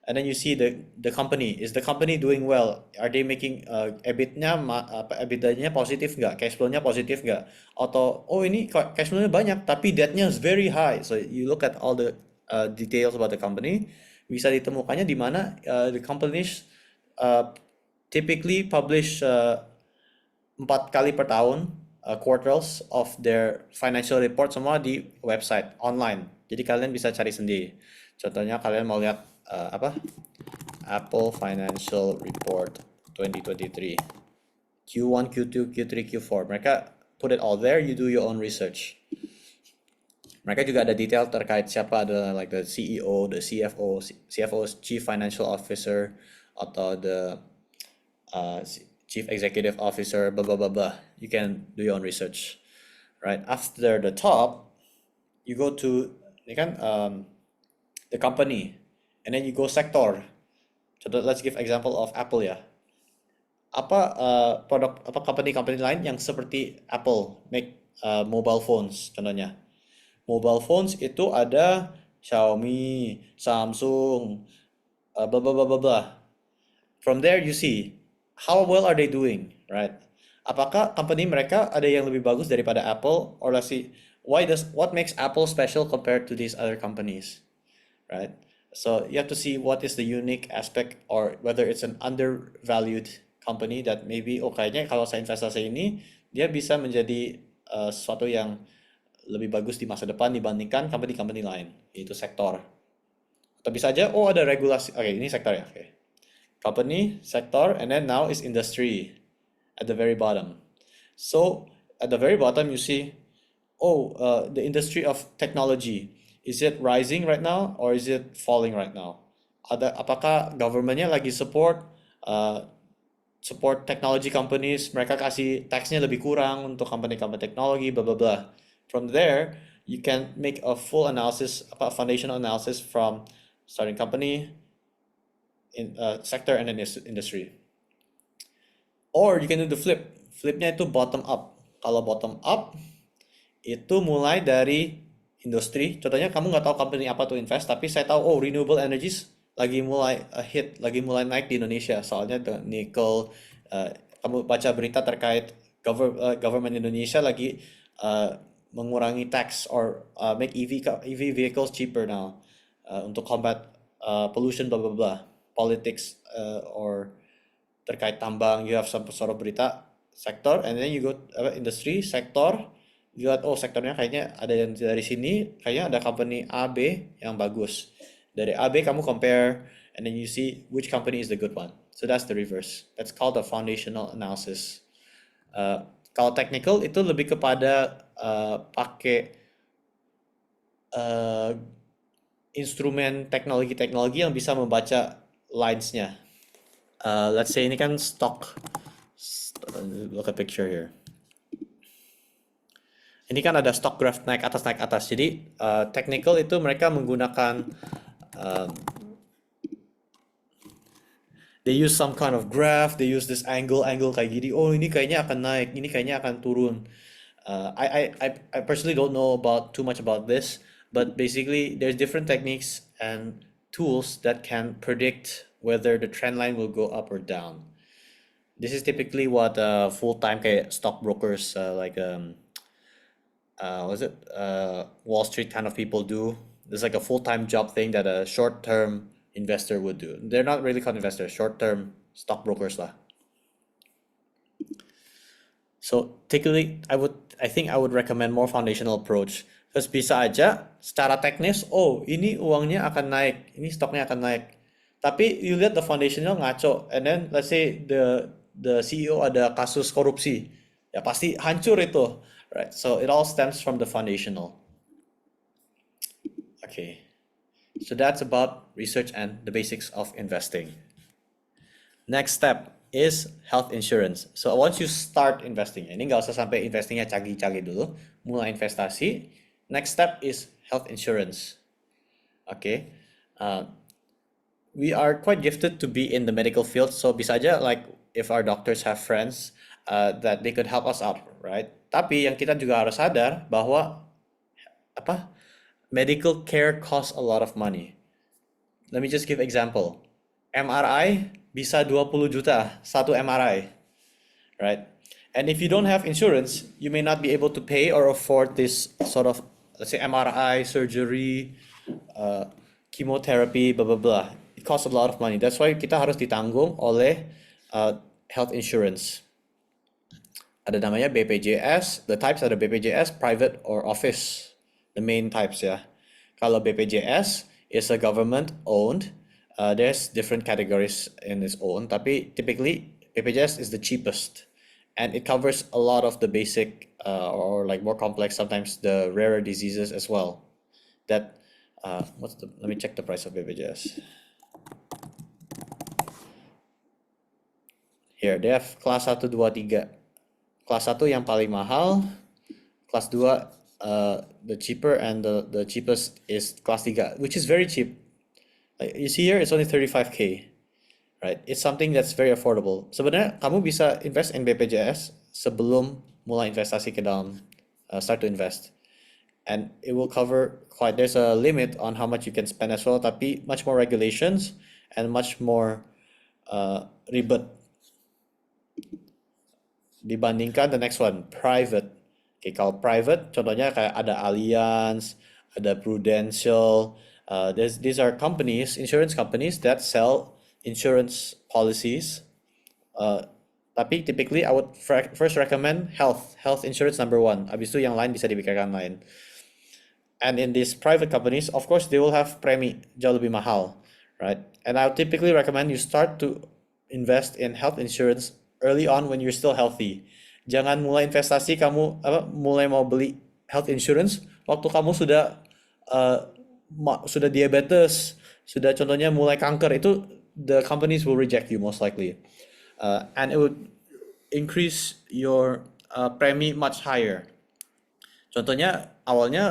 And then you see the company. Is the company doing well? Are they making EBITDA-nya positif nggak? Cash flow-nya positif nggak? Atau oh ini cash flow-nya banyak tapi debt-nya is very high. So you look at all the details about the company. Bisa ditemukannya di mana the companies typically publish 4 kali per tahun quarters of their financial report semua di website online. Jadi kalian bisa cari sendiri. Contohnya kalian mau lihat Apple Financial Report 2023 Q1, Q2, Q3, Q4. Mereka put it all there. You do your own research. Mereka juga ada detail terkait siapa ada like the CEO, the CFO, CFO is Chief Financial Officer atau the Chief Executive Officer, blah blah blah blah. You can do your own research, right? After the top, you go to ini kan the company. And then you go sector. So let's give example of Apple ya. Apa produk apa company lain yang seperti Apple make mobile phones contohnya. Mobile phones itu ada Xiaomi, Samsung, blah blah blah blah blah. From there you see how well are they doing, right? Apakah company mereka ada yang lebih bagus daripada Apple, or let's see what makes Apple special compared to these other companies, right? So you have to see what is the unique aspect or whether it's an undervalued company that maybe kayaknya kalau saya investasi ini dia bisa menjadi sesuatu yang lebih bagus di masa depan dibandingkan company-company lain, yaitu sektor. Atau bisa aja ada regulasi. Oke, ini sektor ya. Oke. Company, sector, and then now is industry at the very bottom. So at the very bottom you see, the industry of technology, is it rising right now or is it falling right now? Apakah governmentnya lagi support technology companies, mereka kasih taxnya lebih kurang untuk company-company teknologi, blah blah blah. From there, you can make a full analysis, a foundational analysis from starting company, in sector, and then industry. Or you can do the flip. Flipnya itu bottom up. Kalau bottom up, itu mulai dari industri. Contohnya kamu nggak tahu company apa tuh invest, tapi saya tahu renewable energies lagi mulai lagi mulai naik di Indonesia. Soalnya the nickel, kamu baca berita terkait government Indonesia lagi mengurangi tax or make EV vehicles cheaper now untuk combat pollution blah blah blah. Politics or terkait tambang, you have some sort of berita sektor, and then you go industry sektor, you lihat sektornya kayaknya ada yang dari sini, kayaknya ada company A B yang bagus. Dari A B kamu compare, and then you see which company is the good one. So that's the reverse. That's called the foundational analysis. Kalau technical itu lebih kepada pakai instrumen teknologi yang bisa membaca lines-nya. Let's say ini kan stock. Look at picture here. Ini kan ada stock graph naik atas. Jadi technical itu mereka menggunakan they use some kind of graph, they use this angle kayak gini. Ini kayaknya akan naik, ini kayaknya akan turun. I personally don't know too much about this, but basically there's different techniques and tools that can predict whether the trend line will go up or down. This is typically what full-time kayak stockbrokers Wall Street kind of people do. It's like a full-time job thing that a short-term investor would do. They're not really called investors, short-term stockbrokers lah. So typically, I think I would recommend more foundational approach. Terus bisa aja secara teknis, ini uangnya akan naik, ini stoknya akan naik. Tapi you lihat the foundational ngaco, and then let's say the CEO ada kasus korupsi, ya pasti hancur itu, right? So it all stems from the foundational. Okay, so that's about research and the basics of investing. Next step is health insurance. So once you start investing, ini nggak usah sampai investingnya canggih-canggih dulu, mulai investasi. Next step is health insurance. Okay, we are quite gifted to be in the medical field, so bisa aja like if our doctors have friends that they could help us out, right? Tapi yang kita juga harus sadar bahwa medical care costs a lot of money. Let me just give example. MRI bisa 20 juta satu MRI, right? And if you don't have insurance, you may not be able to pay or afford this sort of, let's say, MRI, surgery, chemotherapy, blah blah blah. It costs a lot of money. That's why kita harus ditanggung oleh health insurance. Ada namanya BPJS. The types ada BPJS, private or office. The main types ya. Kalau BPJS is a government owned. There's different categories in its own. Tapi typically BPJS is the cheapest, and it covers a lot of the basic or like more complex, sometimes the rarer diseases as well. That let me check the price of BPJS. Here they have kelas 1, 2, 3. Kelas 1 yang paling mahal, kelas 2 the cheaper, and the cheapest is kelas 3, which is very cheap. Like you see here, it's only 35K, right? It's something that's very affordable. Sebenarnya kamu bisa invest in BPJS sebelum mulai investasi ke dalam start to invest, and it will cover quite. There's a limit on how much you can spend as well, tapi much more regulations and much more ribet dibandingkan the next one, private. Okay, kalau private contohnya kayak ada Allianz, ada Prudential, These are companies, insurance companies that sell insurance policies. Tapi typically I would first recommend health insurance number one. Habis itu yang lain bisa dipikirkan lain. And in these private companies, of course, they will have premi jauh lebih mahal, right? And I would typically recommend you start to invest in health insurance early on when you're still healthy. Jangan mulai investasi mulai mau beli health insurance waktu kamu uh, sudah diabetes, sudah contohnya mulai kanker itu the companies will reject you most likely. And it would increase your premi much higher. Contohnya awalnya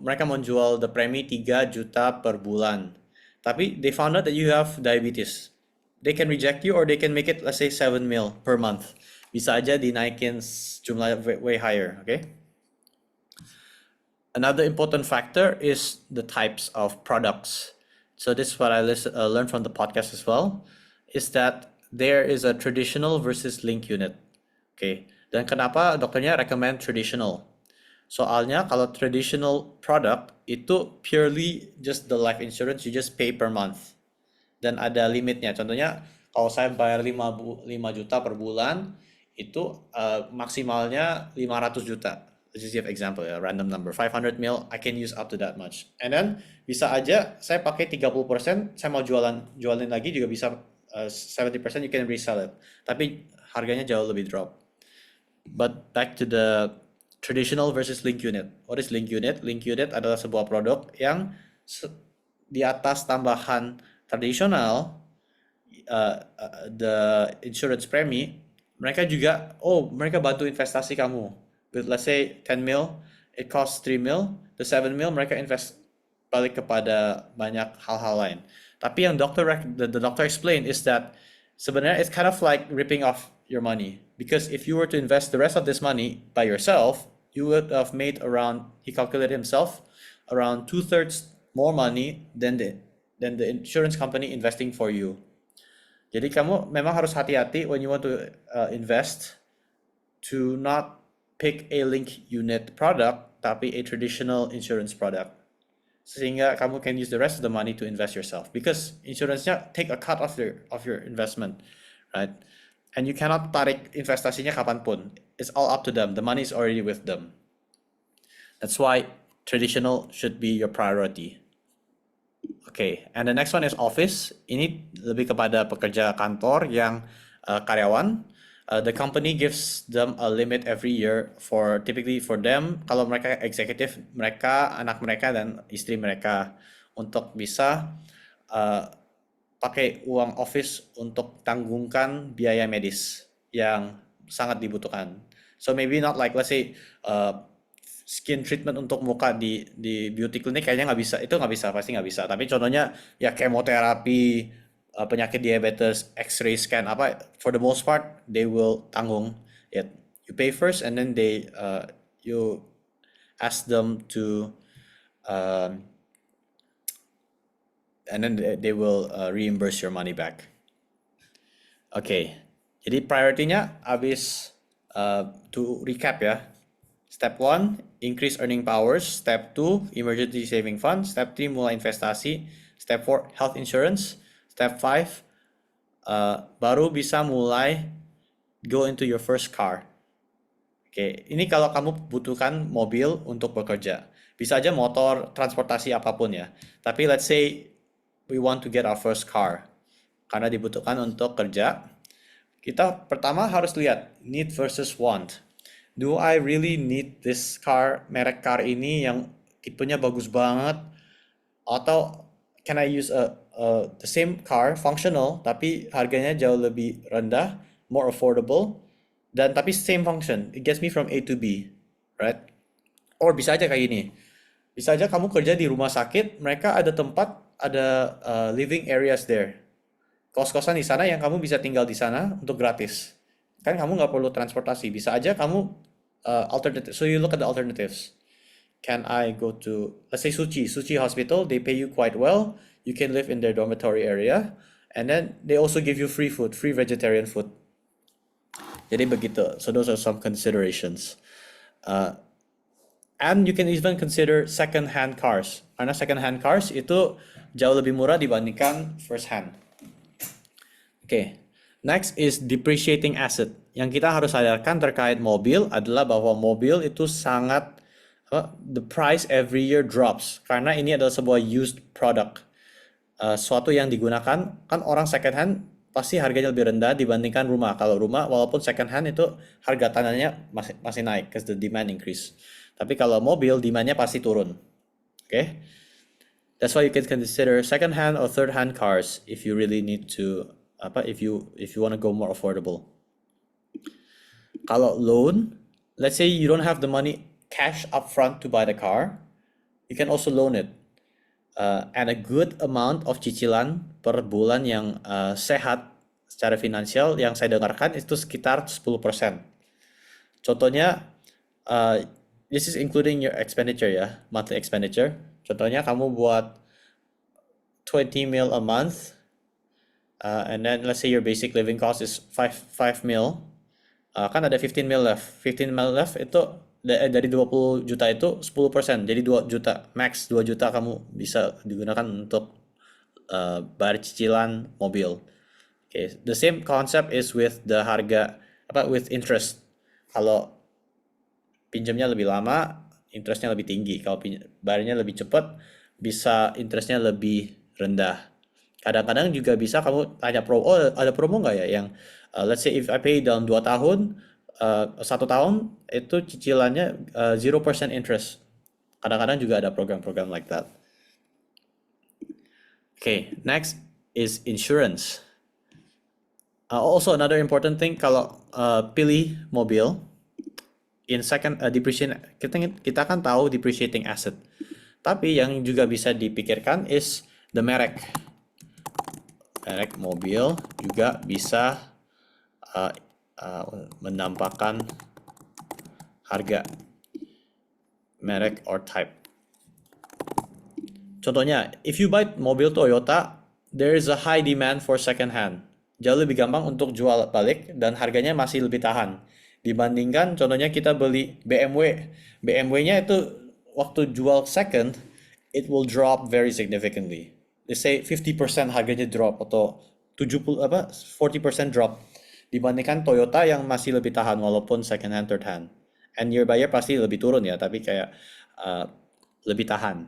mereka mau jual the premi 3 juta per bulan. Tapi they found out that you have diabetes. They can reject you or they can make it, let's say, 7 mil per month. Bisa aja dinaikin jumlah way higher, okay? Another important factor is the types of products. So this is what I learned from the podcast as well, is that there is a traditional versus link unit. Okay. Dan kenapa dokternya recommend traditional? Soalnya kalau traditional product itu purely just the life insurance, you just pay per month. Dan ada limitnya. Contohnya kalau saya bayar 5 juta per bulan, itu maksimalnya 500 juta. Let's just give example ya, random number. 500 mil, I can use up to that much. And then bisa aja saya pakai 30%, saya mau jualin lagi juga bisa 70% you can resell it. Tapi harganya jauh lebih drop. But back to the traditional versus link unit. What is link unit? Link unit adalah sebuah produk yang di atas tambahan tradisional, the insurance premi, mereka bantu investasi kamu. With let's say 10 mil, it costs 3 mil, the 7 mil mereka invest balik kepada banyak hal-hal lain. Tapi yang the doctor explained is that sebenarnya it's kind of like ripping off your money, because if you were to invest the rest of this money by yourself, you would have made he calculated himself, around 2/3 more money than the insurance company investing for you. Jadi kamu memang harus hati-hati when you want to invest, to not pick a link unit product tapi a traditional insurance product, sehingga kamu can use the rest of the money to invest yourself, because insurance-nya take a cut of your investment, right? And you cannot tarik investasinya kapanpun. It's all up to them. The money is already with them. That's why traditional should be your priority. Okay, and the next one is office. Ini lebih kepada pekerja kantor yang karyawan. The company gives them a limit every year typically for them, kalau mereka eksekutif, mereka, anak mereka, dan istri mereka, untuk bisa pakai uang office untuk tanggungkan biaya medis yang sangat dibutuhkan. So maybe not like, let's say, skin treatment untuk muka di beauty clinic kayaknya nggak bisa, itu nggak bisa, pasti nggak bisa. Tapi contohnya ya kemoterapi, penyakit diabetes, X-ray scan, for the most part they will tanggung it. You pay first and then you ask them to and then they will reimburse your money back. Okay, jadi priority-nya habis, to recap ya. Step 1, increase earning powers. Step 2, emergency saving fund. Step 3, mulai investasi. Step 4, health insurance. Step 5, baru bisa mulai go into your first car. Oke, ini kalau kamu butuhkan mobil untuk bekerja. Bisa aja motor, transportasi apapun ya. Tapi let's say we want to get our first car, karena dibutuhkan untuk kerja. Kita pertama harus lihat need versus want. Do I really need this car, merek car ini yang tipenya bagus banget? Atau can I use the same car, functional, tapi harganya jauh lebih rendah, more affordable, dan tapi same function, it gets me from A to B, right? Or bisa aja kayak gini, bisa aja kamu kerja di rumah sakit, mereka ada tempat, ada living areas there, kos-kosan di sana yang kamu bisa tinggal di sana untuk gratis. Kan kamu nggak perlu transportasi. Bisa aja kamu alternative. So you look at the alternatives. Can I go to, let's say, Suchi Hospital? They pay you quite well. You can live in their dormitory area, and then they also give you free food, free vegetarian food. Jadi begitu. So those are some considerations. And you can even consider second hand cars. Karena second hand cars itu jauh lebih murah dibandingkan first hand. Oke, next is depreciating asset. Yang kita harus sadarkan terkait mobil adalah bahwa mobil itu sangat the price every year drops karena ini adalah sebuah used product. Suatu yang digunakan kan orang second hand pasti harganya lebih rendah dibandingkan rumah. Kalau rumah walaupun second hand itu harga tanahnya masih naik because the demand increase. Tapi kalau mobil demandnya pasti turun. Okay? That's why you can consider second hand or third hand cars if you really need to if you want to go more affordable. Kalau loan, let's say you don't have the money cash upfront to buy the car, you can also loan it. And a good amount of cicilan per bulan yang sehat secara finansial yang saya dengarkan itu sekitar 10%. Contohnya, this is including your expenditure ya, monthly expenditure. Contohnya kamu buat 20 mil a month, and then let's say your basic living cost is 5 mil, kan ada 15 mil left. 15 mil left itu dari 20 juta itu 10%, jadi 2 juta, max 2 juta kamu bisa digunakan untuk bayar cicilan mobil. Okay, the same concept is with the harga, with interest. Kalau pinjamnya lebih lama, interestnya lebih tinggi. Kalau bayarnya lebih cepat, bisa interestnya lebih rendah. Kadang-kadang juga bisa kamu tanya ada promo nggak ya yang let's say if I pay dalam 2 tahun, 1 tahun itu cicilannya 0% interest. Kadang-kadang juga ada program-program like that. Okay, next is insurance. Also another important thing kalau pilih mobil in second depreciation, kita kan tahu depreciating asset. Tapi yang juga bisa dipikirkan is the merek. Merek mobil juga bisa menampakkan harga merek or type. Contohnya, if you buy mobil Toyota, there is a high demand for second hand. Jauh lebih gampang untuk jual balik dan harganya masih lebih tahan. Dibandingkan contohnya kita beli BMW. BMW-nya itu waktu jual second, it will drop very significantly. Let's say 50% harganya drop atau 40% drop. Dibandingkan Toyota yang masih lebih tahan walaupun second hand, third hand. And your buyer pasti lebih turun ya, tapi kayak lebih tahan.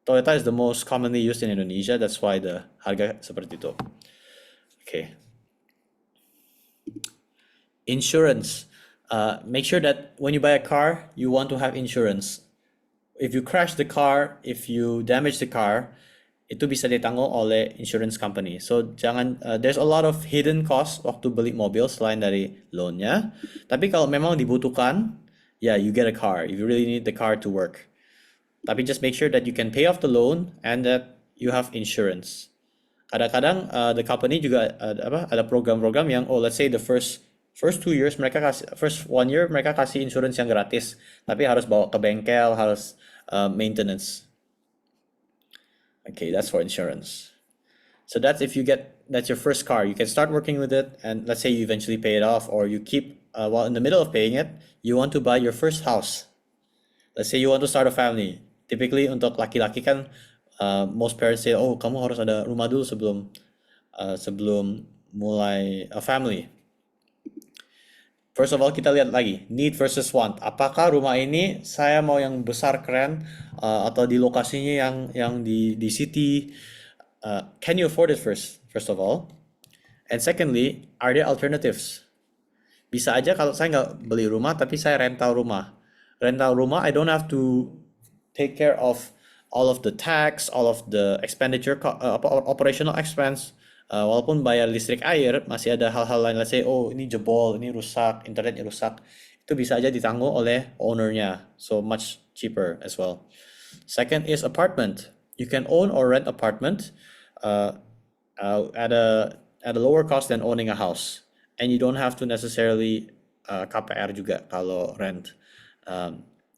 Toyota is the most commonly used in Indonesia, that's why the harga seperti itu. Okay. Insurance. Make sure that when you buy a car, you want to have insurance. If you crash the car, if you damage the car, itu bisa ditanggung oleh insurance company. So jangan, there's a lot of hidden cost waktu beli mobil selain dari loannya. Tapi kalau memang dibutuhkan, yeah, you get a car. If you really need the car to work. Tapi just make sure that you can pay off the loan and that you have insurance. Kadang-kadang the company juga ada program-program yang let's say the first 2 years mereka kasih, first 1 year mereka kasih insurance yang gratis, tapi harus bawa ke bengkel, harus maintenance. Okay, that's for insurance. So that's that's your first car. You can start working with it, and let's say you eventually pay it off, or you keep while in the middle of paying it, you want to buy your first house. Let's say you want to start a family. Typically untuk laki-laki kan most parents say, oh kamu harus ada rumah dulu sebelum mulai a family. First of all kita lihat lagi need versus want. Apakah rumah ini saya mau yang besar keren atau di lokasinya yang di city? Can you afford it first of all? And secondly, are there alternatives? Bisa aja kalau saya nggak beli rumah tapi saya rental rumah. Rental rumah, I don't have to take care of all of the tax, all of the expenditure, operational expense. Walaupun bayar listrik air, masih ada hal-hal lain. Let's say, oh ini jebol, ini rusak, internetnya rusak. Itu bisa aja ditanggung oleh ownernya. So much cheaper as well. Second is apartment. You can own or rent apartment at a lower cost than owning a house. And you don't have to necessarily KPR juga kalau rent.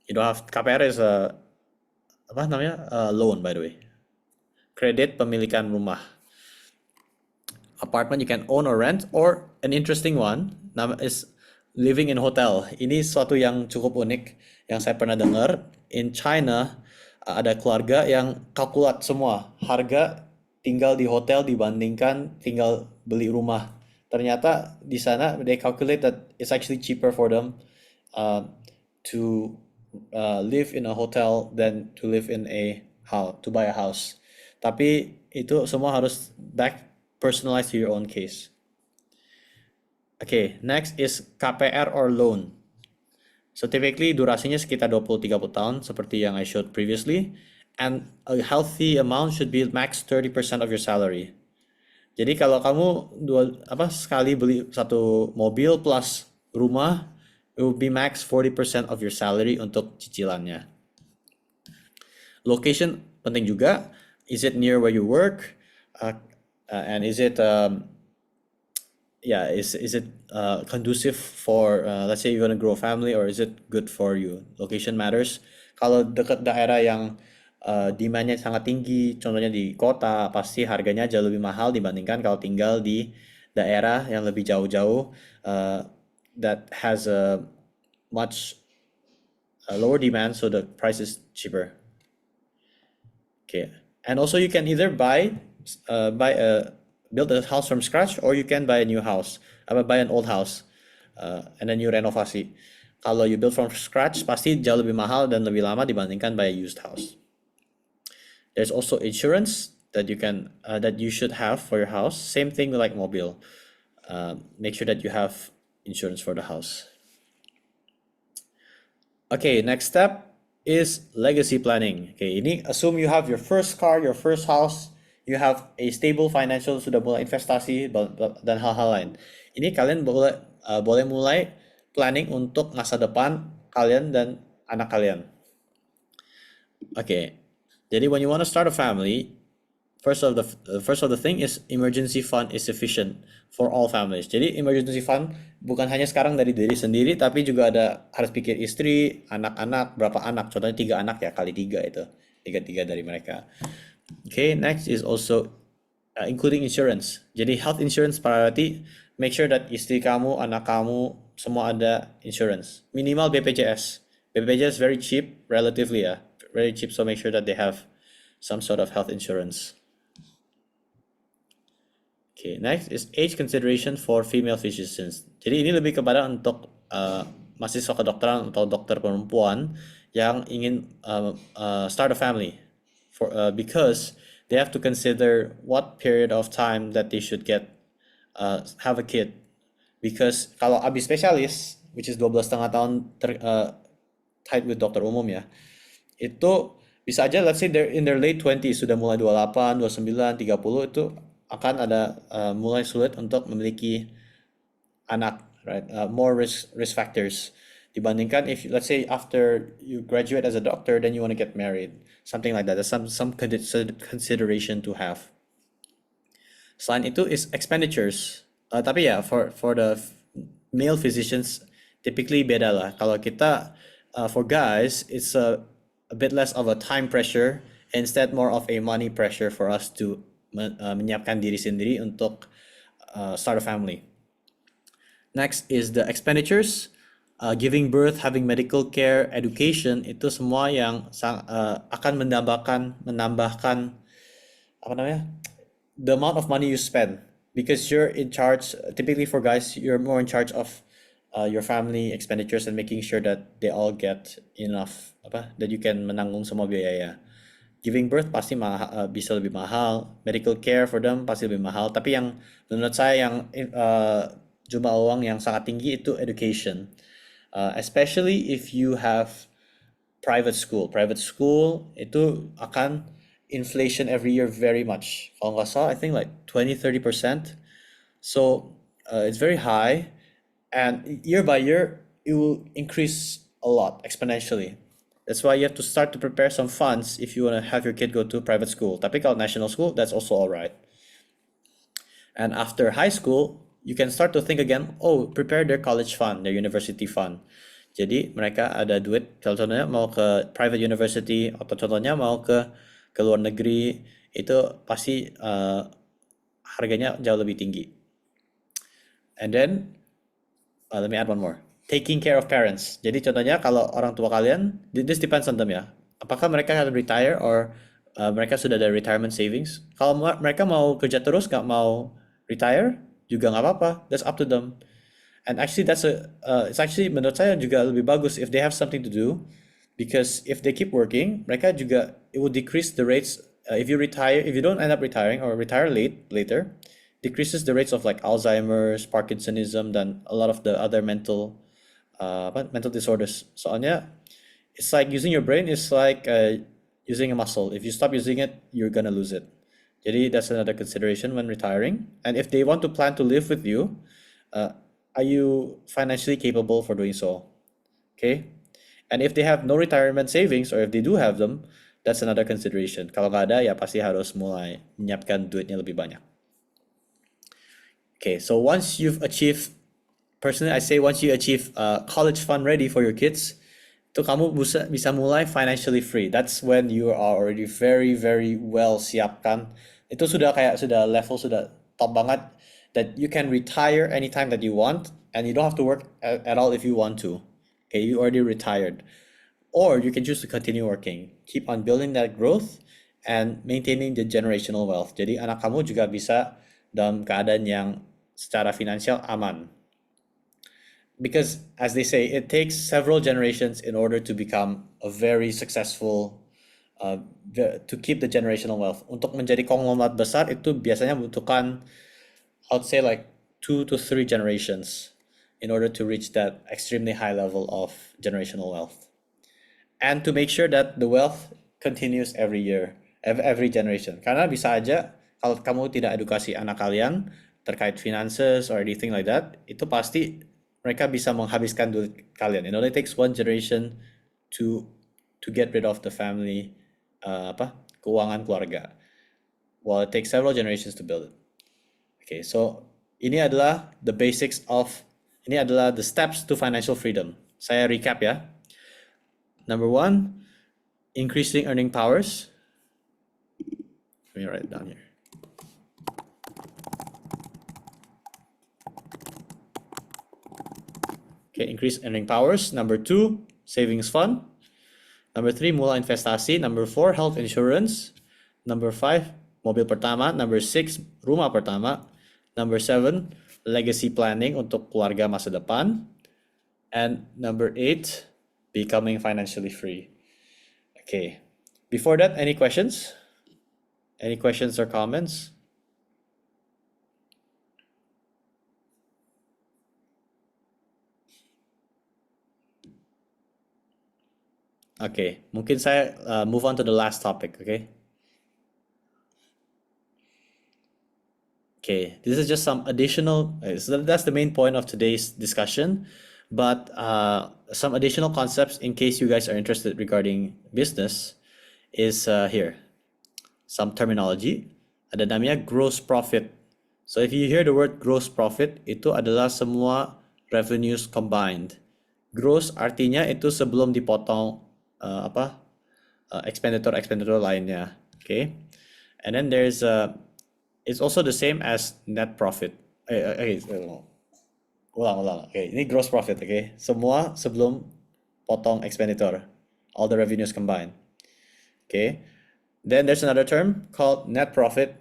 You don't have, KPR is a loan by the way, kredit pemilikan rumah. Apartment you can own or rent, or an interesting one is living in hotel. Ini suatu yang cukup unik yang saya pernah dengar. In China, ada keluarga yang kalkulat semua harga tinggal di hotel dibandingkan tinggal beli rumah. Ternyata di sana they calculate that it's actually cheaper for them uh, to live in a hotel than to live in a house, to buy a house. Tapi itu semua harus back personalized to your own case. Okay, next is KPR or loan. So typically durasinya sekitar 20-30 tahun seperti yang I showed previously, and a healthy amount should be max 30% of your salary. Jadi kalau kamu sekali beli satu mobil plus rumah, it will be max 40% of your salary untuk cicilannya. Location penting juga. Is it near where you work? And is it is it conducive for let's say you want to grow a family, or is it good for you? Location matters. Kalau dekat daerah yang demandnya sangat tinggi, contohnya di kota, pasti harganya jauh lebih mahal dibandingkan kalau tinggal di daerah yang lebih jauh-jauh that has a much lower demand, so the price is cheaper. Okay, and also you can either build a house from scratch, or you can buy a new house, buy an old house, and then you renovasi. Kalau you build from scratch, pasti jauh lebih mahal dan lebih lama dibandingkan buy a used house. There's also insurance that you should have for your house. Same thing like mobile. Make sure that you have insurance for the house. Okay, next step is legacy planning. Okay, ini assume you have your first car, your first house, you have a stable financial, sudah mulai investasi dan hal-hal lain. Ini kalian boleh mulai planning untuk masa depan kalian dan anak kalian. Okay, jadi when you want to start a family, first of the thing is emergency fund is sufficient for all families. Jadi emergency fund bukan hanya sekarang dari diri sendiri, tapi juga harus pikir istri, anak-anak, berapa anak. Contohnya 3 anak ya, kali 3 itu. 3 dari mereka. Okay, next is also including insurance. Jadi health insurance priority, make sure that istri kamu, anak kamu, semua ada insurance. Minimal BPJS. BPJS very cheap, relatively ya. Very cheap, so make sure that they have some sort of health insurance. Okay, next is age consideration for female physicians. Jadi ini lebih kepada untuk mahasiswa kedokteran atau dokter perempuan yang ingin start a family, because they have to consider what period of time that they should have a kid. Because kalau abis spesialis, which is 12,5 tahun tied with dokter umum ya, itu bisa aja let's say they're in their late 20s, sudah mulai 28, 29, 30, itu akan ada mulai sulit untuk memiliki anak, right? More risk factors dibandingkan if let's say after you graduate as a doctor, then you want to get married, something like that. There's some consideration to have. Selain itu is expenditures. Tapi ya for the male physicians typically beda lah. Kalau kita for guys it's a bit less of a time pressure, instead more of a money pressure for us to menyiapkan diri sendiri untuk start a family. Next is the expenditures. Giving birth, having medical care, education, itu semua yang akan menambahkan apa namanya, the amount of money you spend, because you're in charge. Typically for guys, you're more in charge of your family expenditures and making sure that they all get enough, that you can menanggung semua biaya. Giving birth pasti bisa lebih mahal, medical care for them pasti lebih mahal. Tapi yang menurut saya yang jumlah uang yang sangat tinggi itu education, especially if you have private school. Private school itu akan inflation every year very much. Kalau nggak salah, I think like 20-30%. So it's very high, and year by year it will increase a lot exponentially. That's why you have to start to prepare some funds if you want to have your kid go to private school. Tapi kalau national school, that's also all right. And after high school, you can start to think again, prepare their college fund, their university fund. Jadi mereka ada duit, contohnya mau ke private university atau contohnya mau ke luar negeri, itu pasti harganya jauh lebih tinggi. And then let me add one more. taking care of parents. Jadi contohnya kalau orang tua kalian, this depends on them ya. Apakah mereka akan retire or mereka sudah ada retirement savings? Kalau mereka mau kerja terus, nggak mau retire, juga nggak apa-apa. That's up to them. And actually it's actually menurut saya juga lebih bagus if they have something to do, because if they keep working, mereka juga it will decrease the rates. If you retire, if you don't end up retiring or retire later, decreases the rates of like Alzheimer's, Parkinsonism, dan a lot of the other mental disorders. Soalnya it's like using your brain is like using a muscle. If you stop using it, you're gonna lose it. Jadi that's another consideration when retiring. And if they want to plan to live with you, uh, are you financially capable for doing so? Okay. And if they have no retirement savings, or if they do have them, that's another consideration. Kalau nggak ada, ya pasti harus mulai menyiapkan duitnya lebih banyak. Okay, so once you've achieved, personally I say once you achieve college fund ready for your kids, itu kamu bisa mulai financially free. That's when you are already very very well siapkan. Itu sudah level sudah top banget, that you can retire anytime that you want, and you don't have to work at all if you want to. Okay, you already retired. Or you can choose to continue working, keep on building that growth and maintaining the generational wealth. Jadi anak kamu juga bisa dalam keadaan yang secara finansial aman. Because as they say, it takes several generations in order to become a very successful, to keep the generational wealth. Untuk menjadi konglomerat besar itu biasanya membutuhkan, I would say like 2 to 3 generations in order to reach that extremely high level of generational wealth. And to make sure that the wealth continues every year, every generation. Karena bisa aja kalau kamu tidak edukasi anak kalian terkait finances or anything like that, itu pasti mereka bisa menghabiskan duit kalian. It only takes one generation to get rid of the family keuangan keluarga, while it takes several generations to build it. Okay, so ini adalah the steps to financial freedom. Saya recap ya. Number 1, increasing earning powers. Let me write it down here. Okay, increase earning powers. Number 2, savings fund. Number 3, mula investasi. Number 4, health insurance. Number 5, mobil pertama. Number 6, rumah pertama. Number 7, legacy planning untuk keluarga masa depan. And number 8, becoming financially free. Okay. Before that, any questions? Any questions or comments? Okay, mungkin saya move on to the last topic, okay? Okay, this is just some additional, so that's the main point of today's discussion, but some additional concepts in case you guys are interested regarding business is here. Some terminology, ada namanya gross profit. So if you hear the word gross profit, itu adalah semua revenues combined. Gross artinya itu sebelum dipotong expenditure lainnya. Okay, and then there's it's also the same as net profit. Ulang. Okay, ini gross profit. Okay, semua sebelum potong expenditure, all the revenues combined. Okay, then there's another term called net profit,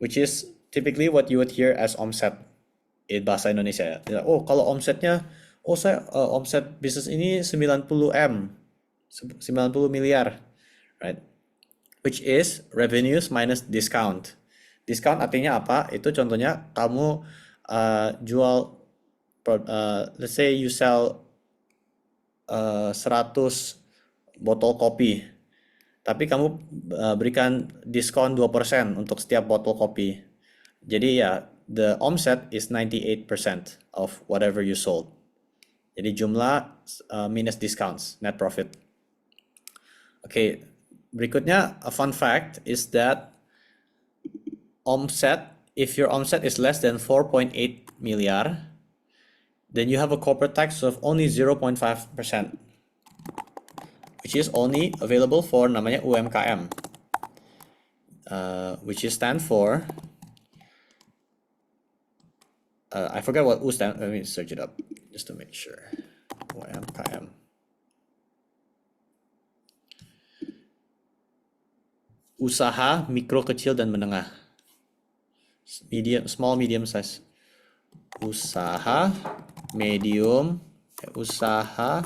which is typically what you would hear as omset in bahasa Indonesia. Oh, kalau omsetnya, saya omset bisnis ini 90 miliar, right? Which is revenues minus discount. Discount artinya apa? Itu contohnya kamu jual, let's say you sell 100 botol kopi, tapi kamu berikan diskon 2% untuk setiap botol kopi. Jadi ya, the omset is 98% of whatever you sold. Jadi jumlah minus discounts, net profit. Okay, berikutnya a fun fact is that omset, if your omset is less than 4.8 miliar, then you have a corporate tax of only 0.5%, which is only available for namanya UMKM, which is stand for, I forgot what U stand, let me search it up just to make sure. UMKM. Usaha mikro, kecil, dan menengah. Small, medium size. Usaha, medium, usaha,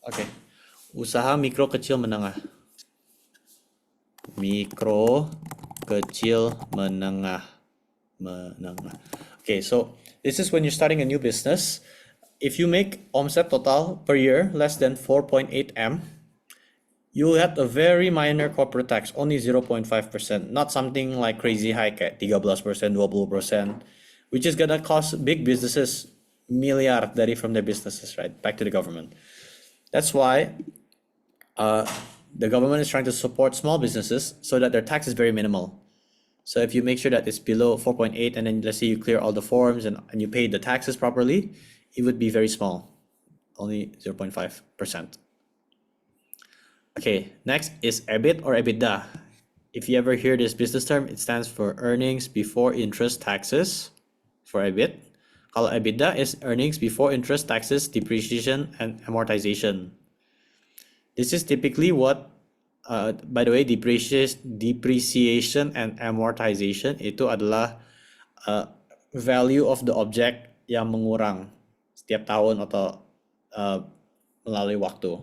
Oke. Usaha mikro, kecil, menengah. Mikro, kecil, menengah. Okay, so this is when you're starting a new business. If you make omset total per year less than 4.8 M, you have a very minor corporate tax, only 0.5%. Not something like crazy high kayak 13%, 20%, which is gonna cost big businesses miliar dari from their businesses, right? Back to the government. That's why the government is trying to support small businesses so that their tax is very minimal. So if you make sure that it's below 4.8 and then let's say you clear all the forms and you pay the taxes properly, it would be very small, only 0.5%. Okay, next is EBIT or EBITDA. If you ever hear this business term, it stands for earnings before interest taxes for EBIT. Kalau EBITDA is earnings before interest, taxes, depreciation, and amortization. This is typically what, by the way, depreciation and amortization itu adalah value of the object yang mengurang setiap tahun atau melalui waktu.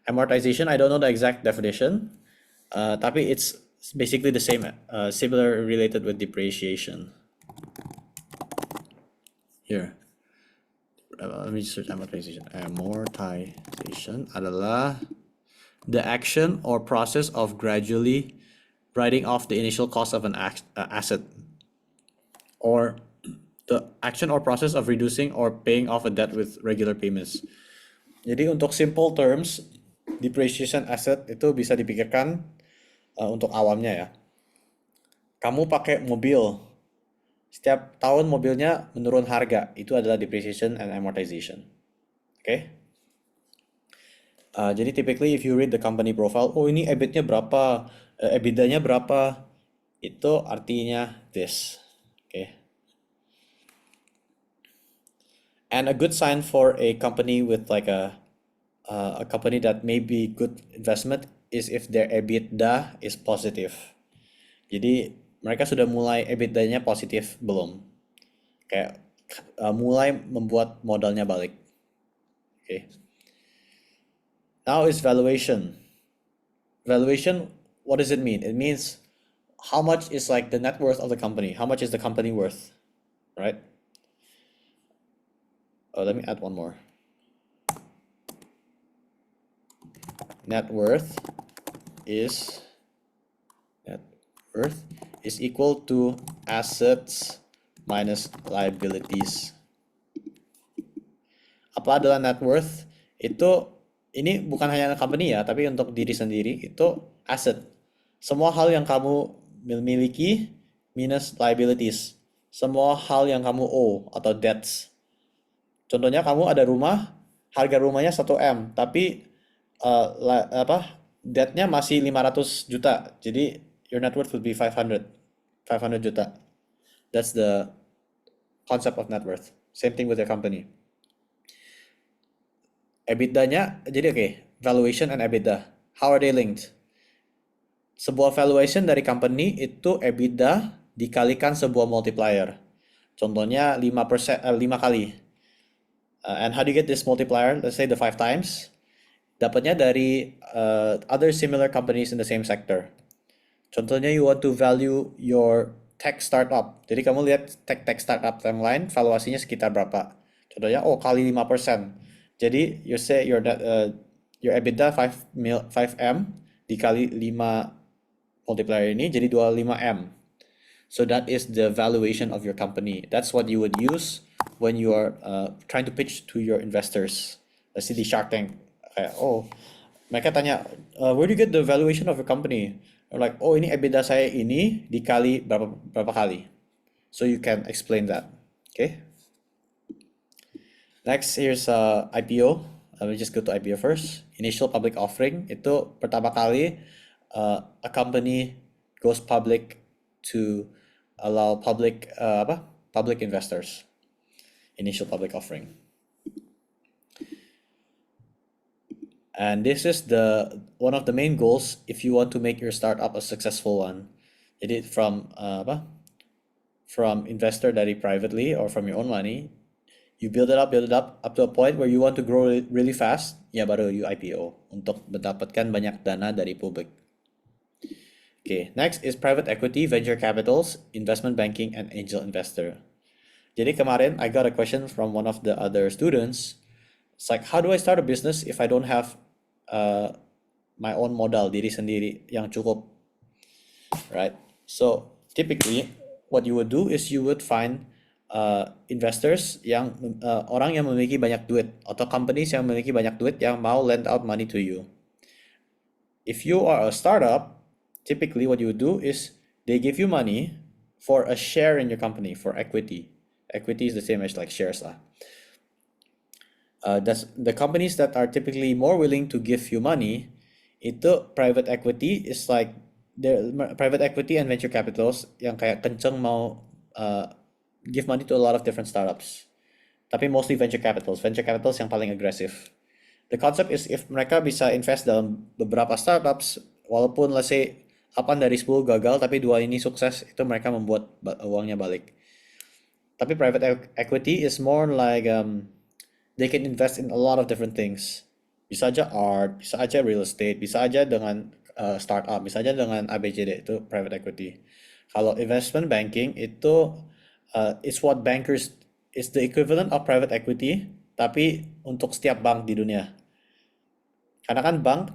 Amortization, I don't know the exact definition, tapi it's basically the same, similar related with depreciation. Here, let me search amortization. Amortization adalah the action or process of gradually writing off the initial cost of an asset, or the action or process of reducing or paying off a debt with regular payments. Jadi untuk simple terms, depreciation asset itu bisa dipikirkan untuk awamnya ya. Kamu pakai mobil, setiap tahun mobilnya menurun harga, itu adalah depreciation and amortization. Okay? Jadi typically if you read the company profile, oh ini EBIT-nya berapa, EBITDA-nya berapa, itu artinya this. Okay? And a good sign for a company with like a company that may be good investment is if their EBITDA is positive. Jadi mereka sudah mulai EBITDA-nya positif belum? Kayak mulai membuat modalnya balik. Okay. Now is valuation. Valuation, what does it mean? It means how much is like the net worth of the company? How much is the company worth? Right? Oh, let me add one more. Net worth is equal to assets minus liabilities. Apa adalah net worth? Ini bukan hanya company ya, tapi untuk diri sendiri itu asset. Semua hal yang kamu miliki minus liabilities. Semua hal yang kamu owe atau debts. Contohnya kamu ada rumah, harga rumahnya 1 M, tapi debt-nya masih 500 juta. Jadi your net worth would be 500 juta. That's the concept of net worth. Same thing with your company. EBITDA-nya, jadi okay, valuation and EBITDA. How are they linked? Sebuah valuation dari company itu EBITDA dikalikan sebuah multiplier. Contohnya 5%, 5 kali. And how do you get this multiplier? Let's say the 5 times. Dapatnya dari other similar companies in the same sector. Contohnya you want to value your tech startup. Jadi kamu lihat tech startup yang lain valuasinya sekitar berapa. Contohnya kali 5%. Jadi you say your EBITDA 5M dikali 5 multiplier ini jadi 25M. So that is the valuation of your company. That's what you would use when you are trying to pitch to your investors. Let's see the Shark Tank. Kayak, mereka tanya, where do you get the valuation of your company? Or like, ini EBITDA saya ini dikali berapa kali. So you can explain that. Okay. Next, here's IPO. Let me just go to IPO first. Initial public offering, itu pertama kali a company goes public to allow public investors. initial public offering. And this is the one of the main goals if you want to make your startup a successful one. Jadi from investor dari privately or from your own money, you build it up to a point where you want to grow it really fast, ya baru you IPO untuk mendapatkan banyak dana dari publik. Okay, next is private equity, venture capitals, investment banking, and angel investor. Jadi kemarin I got a question from one of the other students. It's like, how do I start a business if I don't have my own modal diri sendiri yang cukup, right? So typically what you would do is you would find investors yang orang yang memiliki banyak duit atau companies yang memiliki banyak duit yang mau lend out money to you. If you are a startup, typically what you would do is they give you money for a share in your company, for equity. Equity is the same as like shares lah. That's the companies that are typically more willing to give you money. Itu private equity is like private equity and venture capitals yang kayak kenceng mau give money to a lot of different startups. Tapi mostly venture capitals yang paling agresif. The concept is if mereka bisa invest dalam beberapa startups, walaupun let's say 8 dari 10 gagal, tapi 2 ini sukses, itu mereka membuat uangnya balik. Tapi private equity is more like they can invest in a lot of different things. Bisa aja art, bisa aja real estate, bisa aja dengan startup, bisa aja dengan ABCD, itu private equity. Kalau investment banking itu it's what bankers is the equivalent of private equity, tapi untuk setiap bank di dunia. Karena kan bank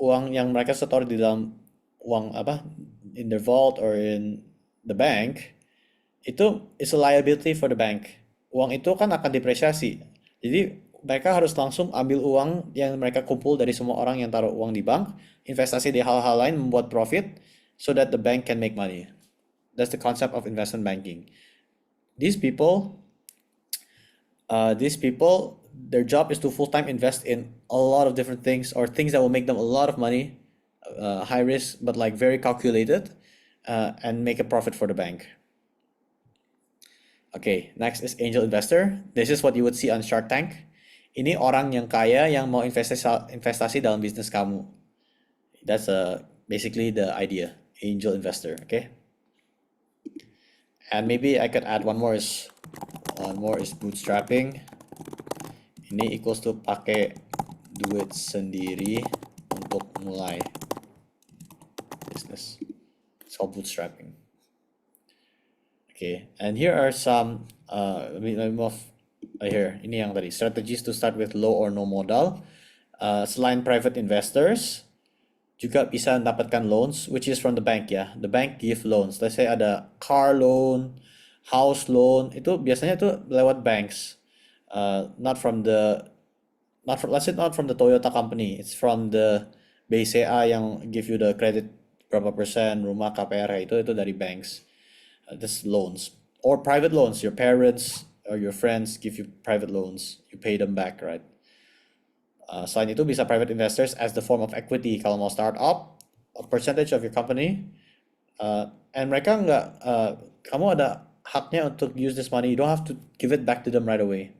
uang yang mereka setor di dalam uang in their vault or in the bank itu is a liability for the bank. Uang itu kan akan depresiasi. Jadi mereka harus langsung ambil uang yang mereka kumpul dari semua orang yang taruh uang di bank, investasi di hal-hal lain, membuat profit, so that the bank can make money. That's the concept of investment banking. These people, their job is to full-time invest in a lot of different things or things that will make them a lot of money, high risk, but like very calculated, and make a profit for the bank. Okay, next is angel investor. This is what you would see on Shark Tank. Ini orang yang kaya yang mau investasi dalam bisnis kamu. That's basically the idea, angel investor. Okay. And maybe I could add one more is bootstrapping. Ini equals to pakai duit sendiri untuk mulai business. It's called bootstrapping. Okay, and here are some let me move here. Ini yang tadi strategies to start with low or no modal. Selain private investors, juga bisa mendapatkan loans, which is from the bank ya. The bank give loans. Let's say ada car loan, house loan, itu biasanya tuh lewat banks. Not from the Toyota company. It's from the BCA yang give you the credit berapa persen rumah KPR itu dari banks. This loans or private loans. Your parents or your friends give you private loans. You pay them back, right? Selain itu bisa private investors as the form of equity kalau mau start up, a percentage of your company, and mereka nggak, kamu ada haknya untuk use this money. You don't have to give it back to them right away.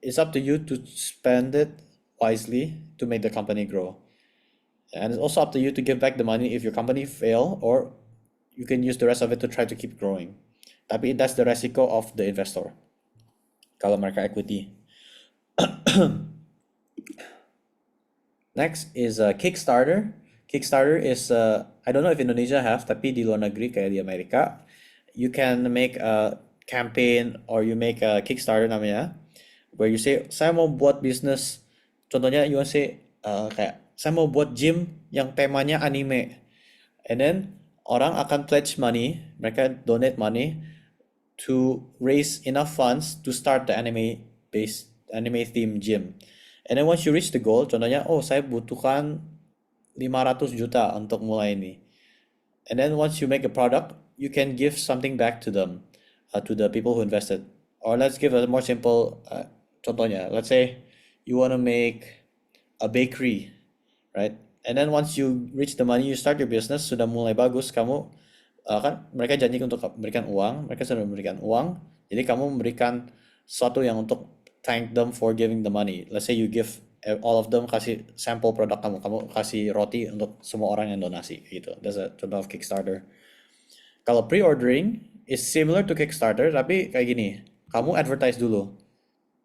It's up to you to spend it wisely to make the company grow, and it's also up to you to give back the money if your company fail, or you can use the rest of it to try to keep growing. Tapi that's the resiko of the investor kalau mereka equity. Next is Kickstarter. Kickstarter is I don't know if Indonesia have, tapi di luar negeri kayak di Amerika, you can make a campaign or you make a Kickstarter namanya, where you say saya mau buat bisnis. Contohnya you say kayak saya mau buat gym yang temanya anime, and then orang akan pledge money, mereka donate money to raise enough funds to start the anime theme gym. And then once you reach the goal, contohnya, saya butuhkan 500 juta untuk mulai ini. And then once you make a product, you can give something back to them, to the people who invested. Or let's give a more simple contohnya. Let's say you want to make a bakery, right? And then once you reach the money, you start your business, sudah mulai bagus, kamu kan mereka janji untuk memberikan uang, mereka sudah memberikan uang, Jadi kamu memberikan sesuatu yang untuk thank them for giving the money. Let's say you give all of them kasih sampel produk kamu, kamu kasih roti untuk semua orang yang donasi gitu. That's a contoh of Kickstarter. Kalau pre-ordering is similar to Kickstarter tapi kayak gini, kamu advertise dulu.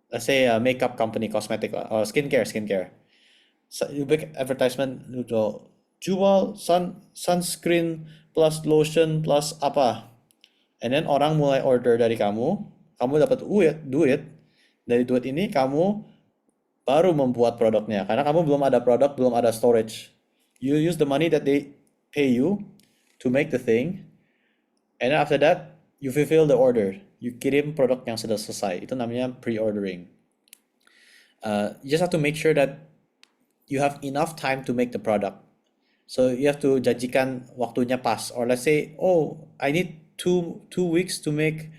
Let's say a makeup company, cosmetic or skincare. You make advertisement gitu, jual sunscreen plus lotion plus apa, and then orang mulai order dari kamu, kamu dapat duit, dari duit ini kamu baru membuat produknya, karena kamu belum ada produk, belum ada storage. You use the money that they pay you to make the thing, and then after that you fulfill the order, you kirim produk yang sudah selesai, itu namanya pre-ordering. You just have to make sure that you have enough time to make the product. So you have to janjikan waktunya pas. Or let's say, oh, I need two weeks to make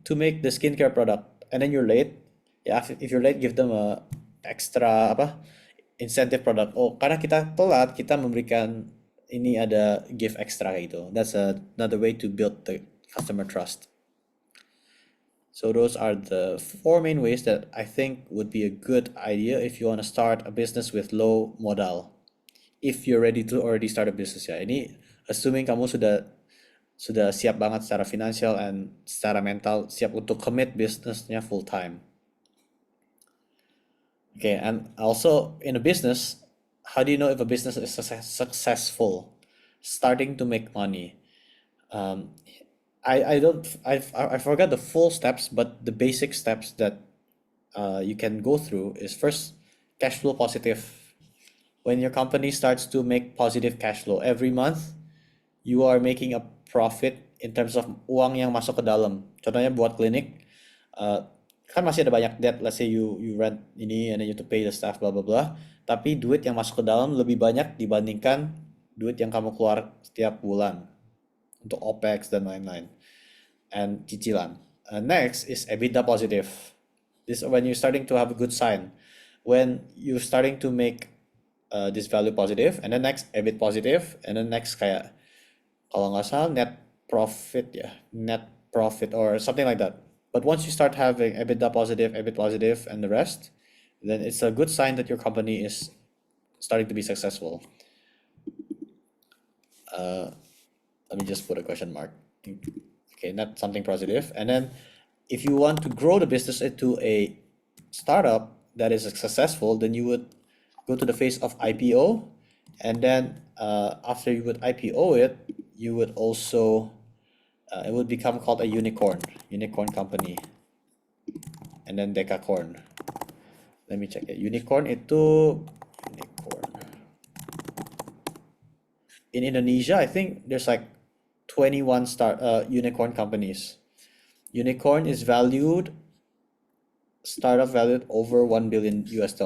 the skincare product, and then you're late. Yeah, if you're late, give them a extra apa incentive product. Oh, karena kita telat, kita memberikan ini ada gift extra gitu. That's another way to build the customer trust. So those are the four main ways that I think would be a good idea if you want to start a business with low modal. If you're ready to already start a business ya. Ini assuming kamu sudah siap banget secara finansial and secara mental, siap untuk commit bisnisnya full time. Okay, and also in a business, how do you know if a business is successful? Starting to make money. Um, I don't I forgot the full steps, but the basic steps that you can go through is first cash flow positive. When your company starts to make positive cash flow every month, you are making a profit in terms of uang yang masuk ke dalam. Contohnya buat klinik, kan masih ada banyak debt. Let's say you rent ini and then you have to pay the staff blah blah blah. Tapi duit yang masuk ke dalam lebih banyak dibandingkan duit yang kamu keluar setiap bulan untuk OPEX dan lain-lain, and cicilan. Next is EBITDA positive. This is when you're starting to have a good sign. When you're starting to make this value positive, and then next EBIT positive, and then next kayak kalau nggak salah net profit ya, net profit or something like that. But once you start having EBITDA positive, EBIT positive, and the rest, then it's a good sign that your company is starting to be successful. Let me just put a question mark. Okay, not something positive. And then if you want to grow the business into a startup that is successful, then you would go to the phase of IPO. And then after you would IPO it, you would also, it would become called a unicorn company. And then decacorn. Let me check it. Unicorn. In Indonesia, I think there's like 21 unicorn companies. Unicorn is startup valued over $1 billion US.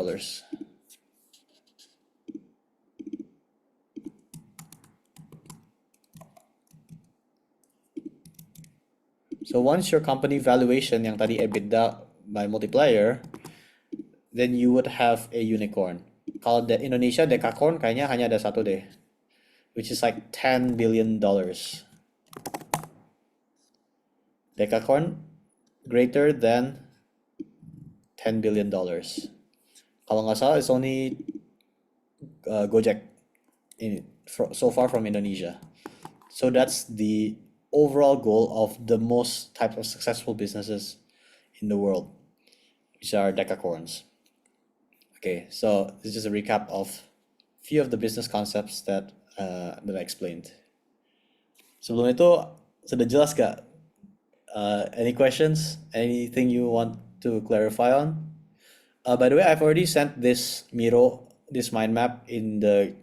So once your company valuation yang tadi EBITDA by multiplier, then you would have a unicorn. Kalau di Indonesia decacorn kayaknya hanya ada satu deh, which is like $10 billion. Decacorn greater than $10 billion. Kalau nggak salah, it's only Gojek so far from Indonesia. So that's the overall goal of the most types of successful businesses in the world, which are decacorns. Okay, so this is a recap of a few of the business concepts that I explained. Sebelum itu sudah jelas gak? Any questions? Anything you want to clarify on? By the way, I've already sent this Miro, this mind map in the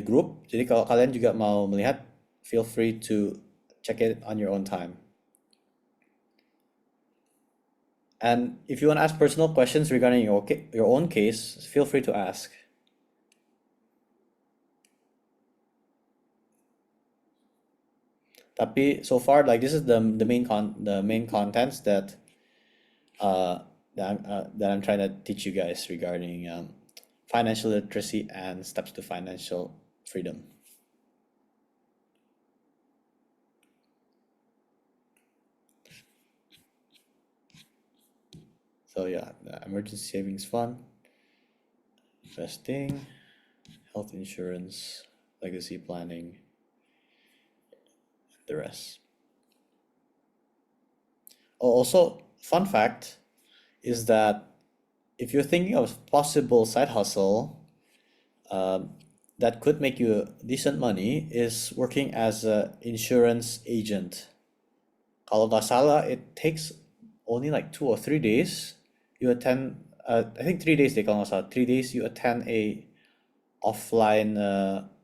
group. Jadi kalau kalian juga mau melihat, feel free to check it on your own time. And if you want to ask personal questions regarding your own case, feel free to ask. Tapi so far, like this is the main contents that I'm trying to teach you guys regarding financial literacy and steps to financial freedom. So yeah, the emergency savings fund, investing, health insurance, legacy planning, the rest. Oh, also, fun fact is that if you're thinking of possible side hustle that could make you decent money, is working as a insurance agent. Kalau nggak salah, it takes only like 2 or 3 days. You attend, I think 3 days deh kalau nggak salah. 3 days you attend a offline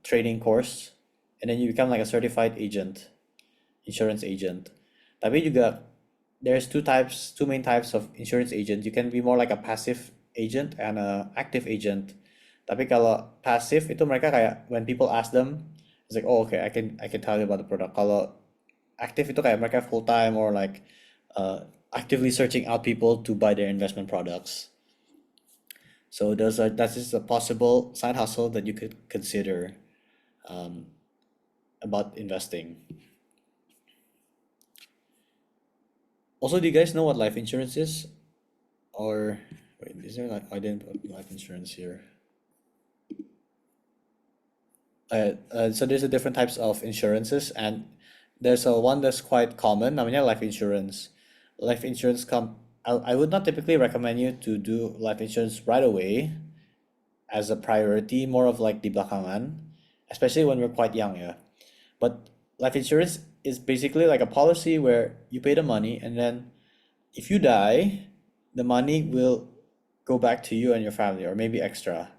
training course, and then you become like a certified agent, insurance agent. Tapi juga there's two main types of insurance agent. You can be more like a passive agent and a active agent. Tapi kalau passive itu mereka kayak when people ask them, it's like, oh okay, I can tell you about the product. Kalau active itu kayak mereka full time or like actively searching out people to buy their investment products. So that is a possible side hustle that you could consider about investing. Also, do you guys know what life insurance is? Or wait, is there like I didn't put life insurance here. So there's a different types of insurances, and there's a one that's quite common, namanya life insurance. Life insurance I would not typically recommend you to do life insurance right away as a priority, more of like di belakangan, especially when we're quite young, yeah. But life insurance is basically like a policy where you pay the money, and then if you die, the money will go back to you and your family, or maybe extra.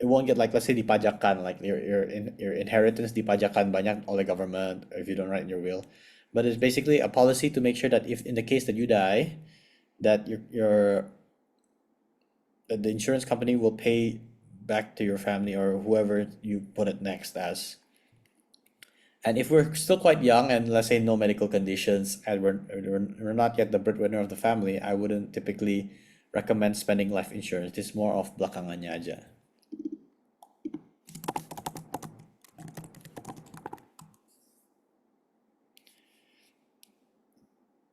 It won't get like, let's say, dipajakan, like your inheritance dipajakan banyak oleh government if you don't write in your will. But it's basically a policy to make sure that if in the case that you die, that that the insurance company will pay back to your family or whoever you put it next as. And if we're still quite young and let's say no medical conditions and we're not yet the breadwinner of the family, I wouldn't typically recommend spending life insurance. It's more of belakangannya aja.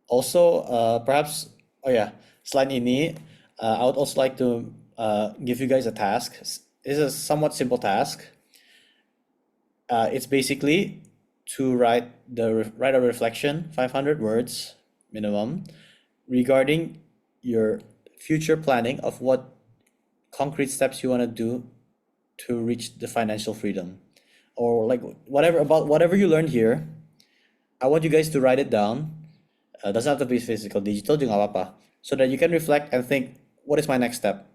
Also, perhaps, oh yeah, selain ini, I would also like to give you guys a task. This is a somewhat simple task. It's basically to write a reflection, 500 words minimum, regarding your future planning of what concrete steps you want to do to reach the financial freedom, or like whatever you learned here. I want you guys to write it down. Doesn't have to be physical, digital juga nggak apa-apa. So that you can reflect and think, what is my next step?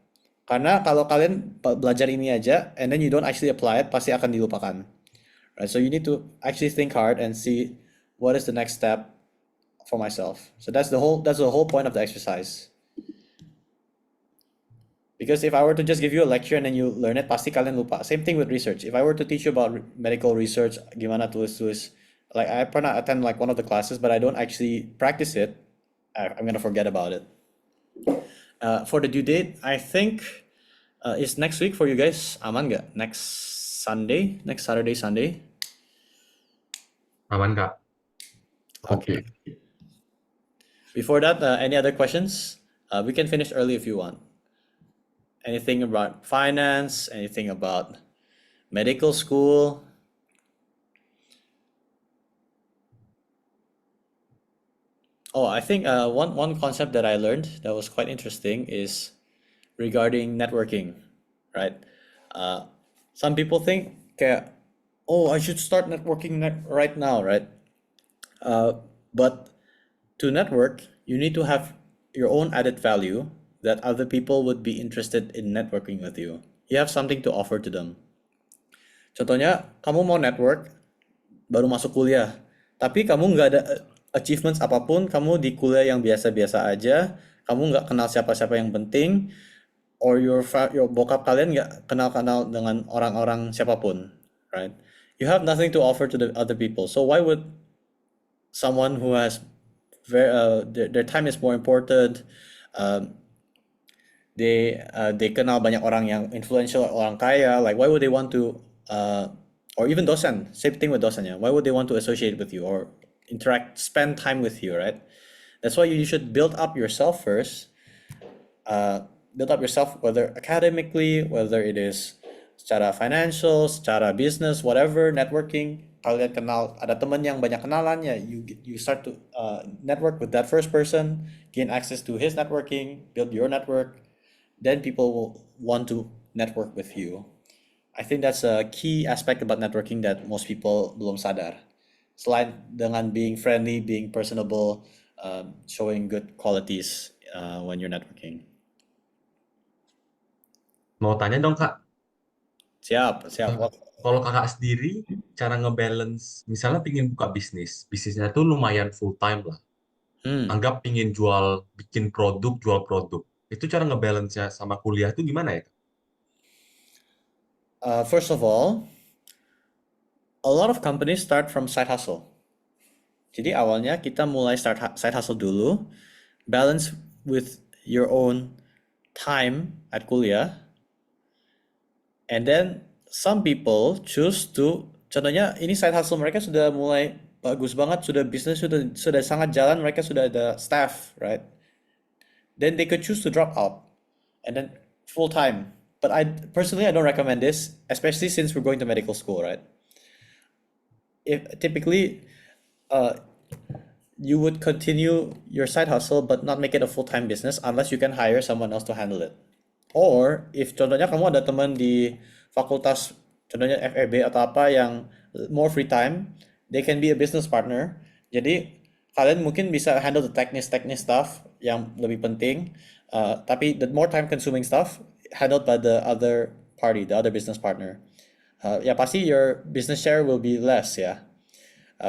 Karena kalau kalian belajar ini aja and then you don't actually apply it, pasti akan dilupakan. Right? So you need to actually think hard and see what is the next step for myself. So that's the whole point of the exercise. Because if I were to just give you a lecture and then you learn it, pasti kalian lupa. Same thing with research. If I were to teach you about medical research, gimana tulis-tulis, like I pernah attend like one of the classes, but I don't actually practice it, I'm gonna forget about it. For the due date, I think is next week for you guys. Aman nggak? Next Saturday, Sunday. Aman Kak. Okay. Before that, any other questions? We can finish early if you want. Anything about finance? Anything about medical school? Oh, I think one concept that I learned that was quite interesting is regarding networking, right? Some people think, okay, oh, I should start networking right now, right? But to network, you need to have your own added value that other people would be interested in networking with you. You have something to offer to them. Contohnya, kamu mau network, baru masuk kuliah, tapi kamu nggak ada achievements apapun, kamu di kuliah yang biasa-biasa aja, kamu nggak kenal siapa-siapa yang penting, or your bokap kalian nggak kenal-kenal dengan orang-orang siapapun, right? You have nothing to offer to the other people. So why would someone who has their time is more important, they kenal banyak orang yang influential, orang kaya, like why would they want to or even dosen, same thing with dosen, yeah. Why would they want to associate with you or spend time with you, right? That's why you should build up yourself first. Build up yourself, whether academically, whether it is secara financial, secara business, whatever, networking. Kalian kenal, ada teman yang banyak kenalan ya, you start to network with that first person, gain access to his networking, build your network, then people will want to network with you. I think that's a key aspect about networking that most people belum sadar. Selain dengan being friendly, being personable, showing good qualities when you're networking. Mau tanya dong Kak, Siap, siap. kalau Kakak sendiri cara ngebalance, misalnya pingin buka bisnisnya tuh lumayan full time lah. Anggap pingin bikin produk, jual produk. Itu cara ngebalance-nya sama kuliah itu gimana ya? First of all, a lot of companies start from side hustle. Jadi awalnya kita mulai side hustle dulu, balance with your own time at kuliah, and then some people choose to, contohnya ini side hustle mereka sudah mulai bagus banget, sudah bisnis sudah sangat jalan, mereka sudah ada staff, right? Then they could choose to drop out and then full time. But I don't recommend this, especially since we're going to medical school, right? If typically you would continue your side hustle but not make it a full-time business unless you can hire someone else to handle it. Or if contohnya kamu ada teman di fakultas, contohnya FEB atau apa yang more free time, they can be a business partner. Jadi kalian mungkin bisa handle the teknis stuff yang lebih penting, tapi the more time consuming stuff handled by the other party, the other business partner. Ya pasti your business share will be less ya,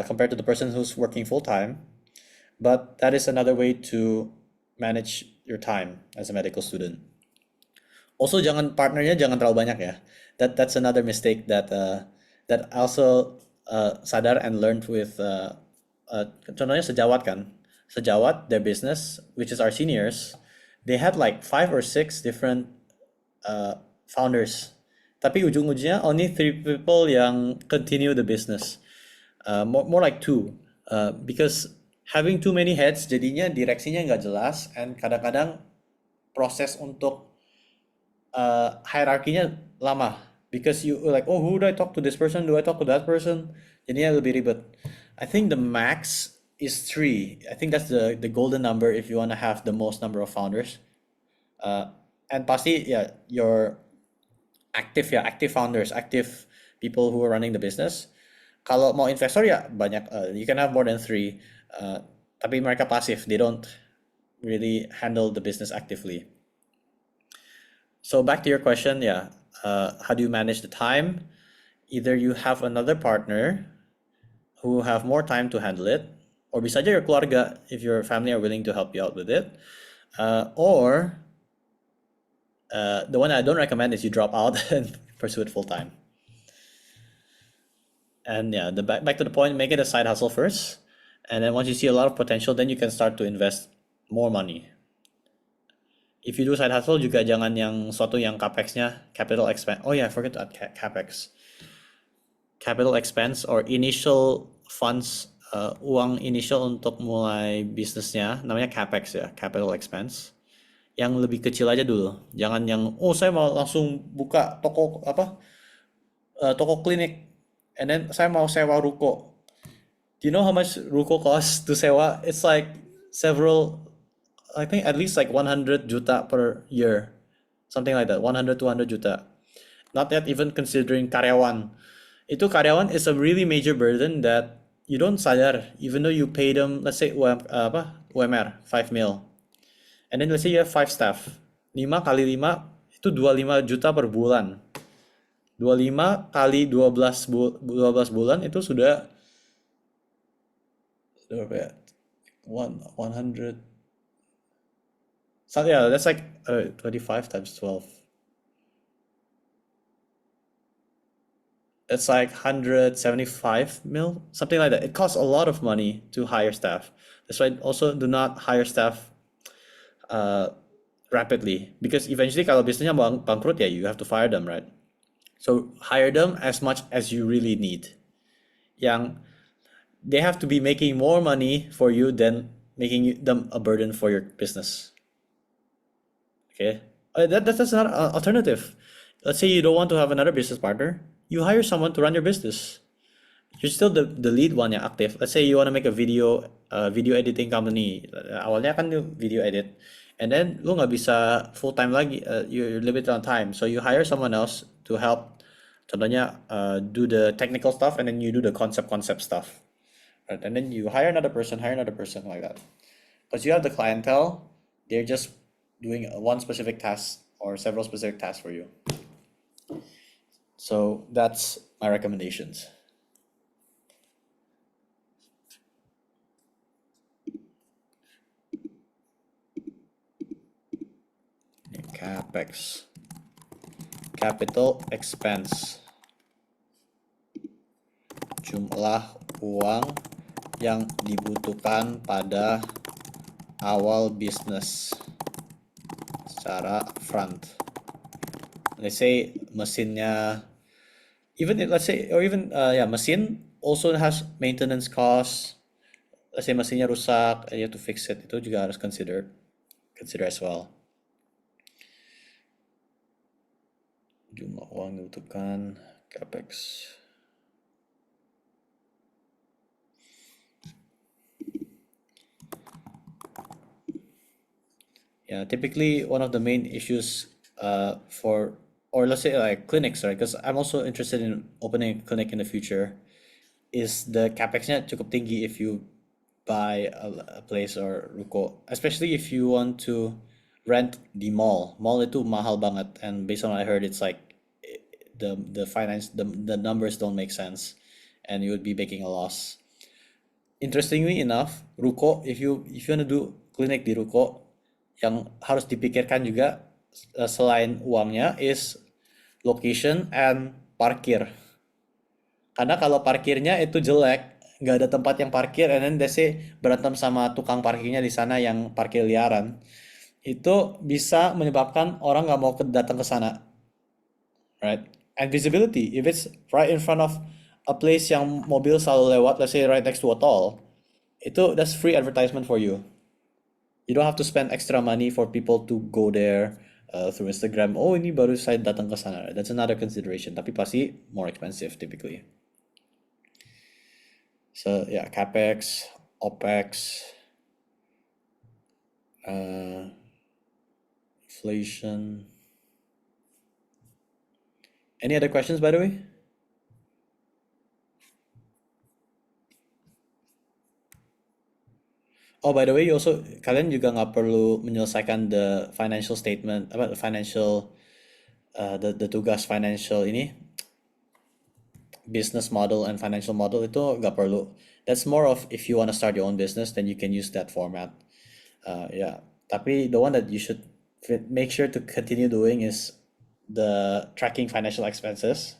compared to the person who's working full time. But that is another way to manage your time as a medical student. Also, partnernya jangan terlalu banyak ya. That's another mistake that also sadar and learned with contohnya sejawat kan. Sejawat, their business, which is our seniors, they had like 5 or 6 different founders. Tapi ujung-ujungnya only 3 people yang continue the business. More like 2. Because having too many heads jadinya direksinya nggak jelas, and kadang-kadang proses untuk hierarkinya lama because you like, oh, who do I talk to, this person, do I talk to that person, jadinya lebih ribet. I think the max is 3. I think that's the golden number if you want to have the most number of founders. And pasti ya your active founders, active people who are running the business. Kalau mau investor ya banyak, you can have more than 3. Tapi mereka pasif, they don't really handle the business actively. So back to your question, yeah, how do you manage the time? Either you have another partner who have more time to handle it, or bisa aja your keluarga if your family are willing to help you out with it, or the one I don't recommend is you drop out and pursue it full time. And yeah, back to the point, make it a side hustle first, and then once you see a lot of potential, then you can start to invest more money. If you do side hustle juga jangan yang suatu yang capex-nya capital expense. Oh yeah, I forgot to add capex. Capital expense or initial funds, uang initial untuk mulai bisnisnya namanya capex ya, capital expense. Yang lebih kecil aja dulu. Jangan yang saya mau langsung buka toko toko klinik, and then saya mau sewa ruko. Do you know how much ruko costs to sewa? It's like I think at least like 100 juta per year. Something like that, 100-200 juta. Not yet even considering karyawan. Itu karyawan is a really major burden that you don't sadar, even though you pay them, let's say UMR 5 mil. And then let's say you have 5 staff. 5 kali 5 itu 25 juta per bulan. 25 kali 12 bulan itu sudah berapa ya? 100. So yeah, that's like 25 times 12. It's like 175 mil, something like that. It costs a lot of money to hire staff. That's why also do not hire staff rapidly, because eventually kalau bisnisnya bangkrut ya, you have to fire them, right? So hire them as much as you really need. Yang they have to be making more money for you than making them a burden for your business. Okay, that's not an alternative. Let's say you don't want to have another business partner, you hire someone to run your business. You're still the lead one yang aktif. Let's say you want to make a video editing company. Awalnya kan lu video edit, and then lu nggak bisa full time lagi. You're limited on time, so you hire someone else to help. Contohnya do the technical stuff, and then you do the concept stuff, right? And then you hire another person like that. Because you have the clientele, they're just doing one specific task or several specific tasks for you. So that's my recommendations. CapEx, capital expense, jumlah uang yang dibutuhkan pada awal bisnis secara upfront. Let's say mesinnya, mesin also has maintenance costs. Let's say mesinnya rusak and you have to fix it, itu juga harus consider as well. Jumlah uang yang dibutuhkan, capex. Yeah, typically one of the main issues or let's say like clinics, right? Because I'm also interested in opening a clinic in the future. Is the capexnya cukup tinggi if you buy a place or ruko, especially if you want to rent the mall. Mall itu mahal banget, and based on what I heard, it's like the numbers don't make sense, and you would be making a loss. Interestingly enough, ruko, if you wanna do clinic di ruko, yang harus dipikirkan juga selain uangnya is location and parkir. Karena kalau parkirnya itu jelek, nggak ada tempat yang parkir, and then they say berantem sama tukang parkirnya di sana yang parkir liaran, itu bisa menyebabkan orang nggak mau datang ke sana, right? And visibility, if it's right in front of a place yang mobil selalu lewat, let's say right next to a toll, that's free advertisement for you. You don't have to spend extra money for people to go there through Instagram. Oh, ini baru saya datang ke sana. That's another consideration. Tapi pasti more expensive typically. So yeah, capex, opex, inflation. Any other questions, by the way? Oh, by the way, kalian juga nggak perlu menyelesaikan the financial statement, the financial, the tugas financial ini, business model and financial model itu nggak perlu. That's more of if you want to start your own business, then you can use that format. Yeah, tapi the one that you should make sure to continue doing is the tracking financial expenses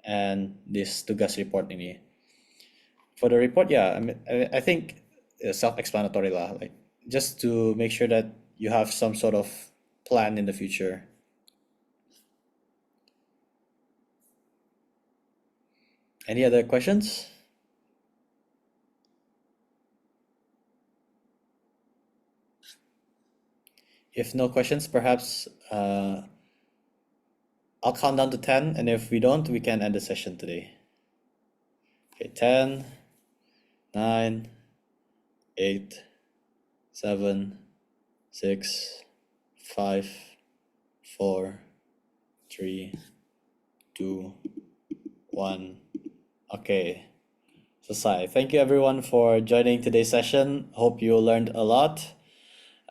and this tugas report ini. For the report, yeah, I think self-explanatory lah. Like just to make sure that you have some sort of plan in the future. Any other questions? If no questions, perhaps I'll count down to 10, and if we don't, we can end the session today. Okay, 10, 9, 8, 7, 6, 5, 4, 3, 2, 1. Okay, selesai. Thank you everyone for joining today's session. Hope you learned a lot.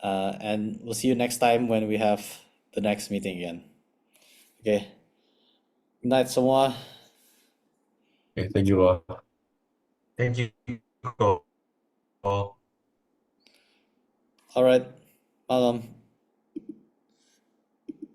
And we'll see you next time when we have the next meeting again. Okay. Good night semua. Okay, thank you all. Thank you all. Alright. Malam.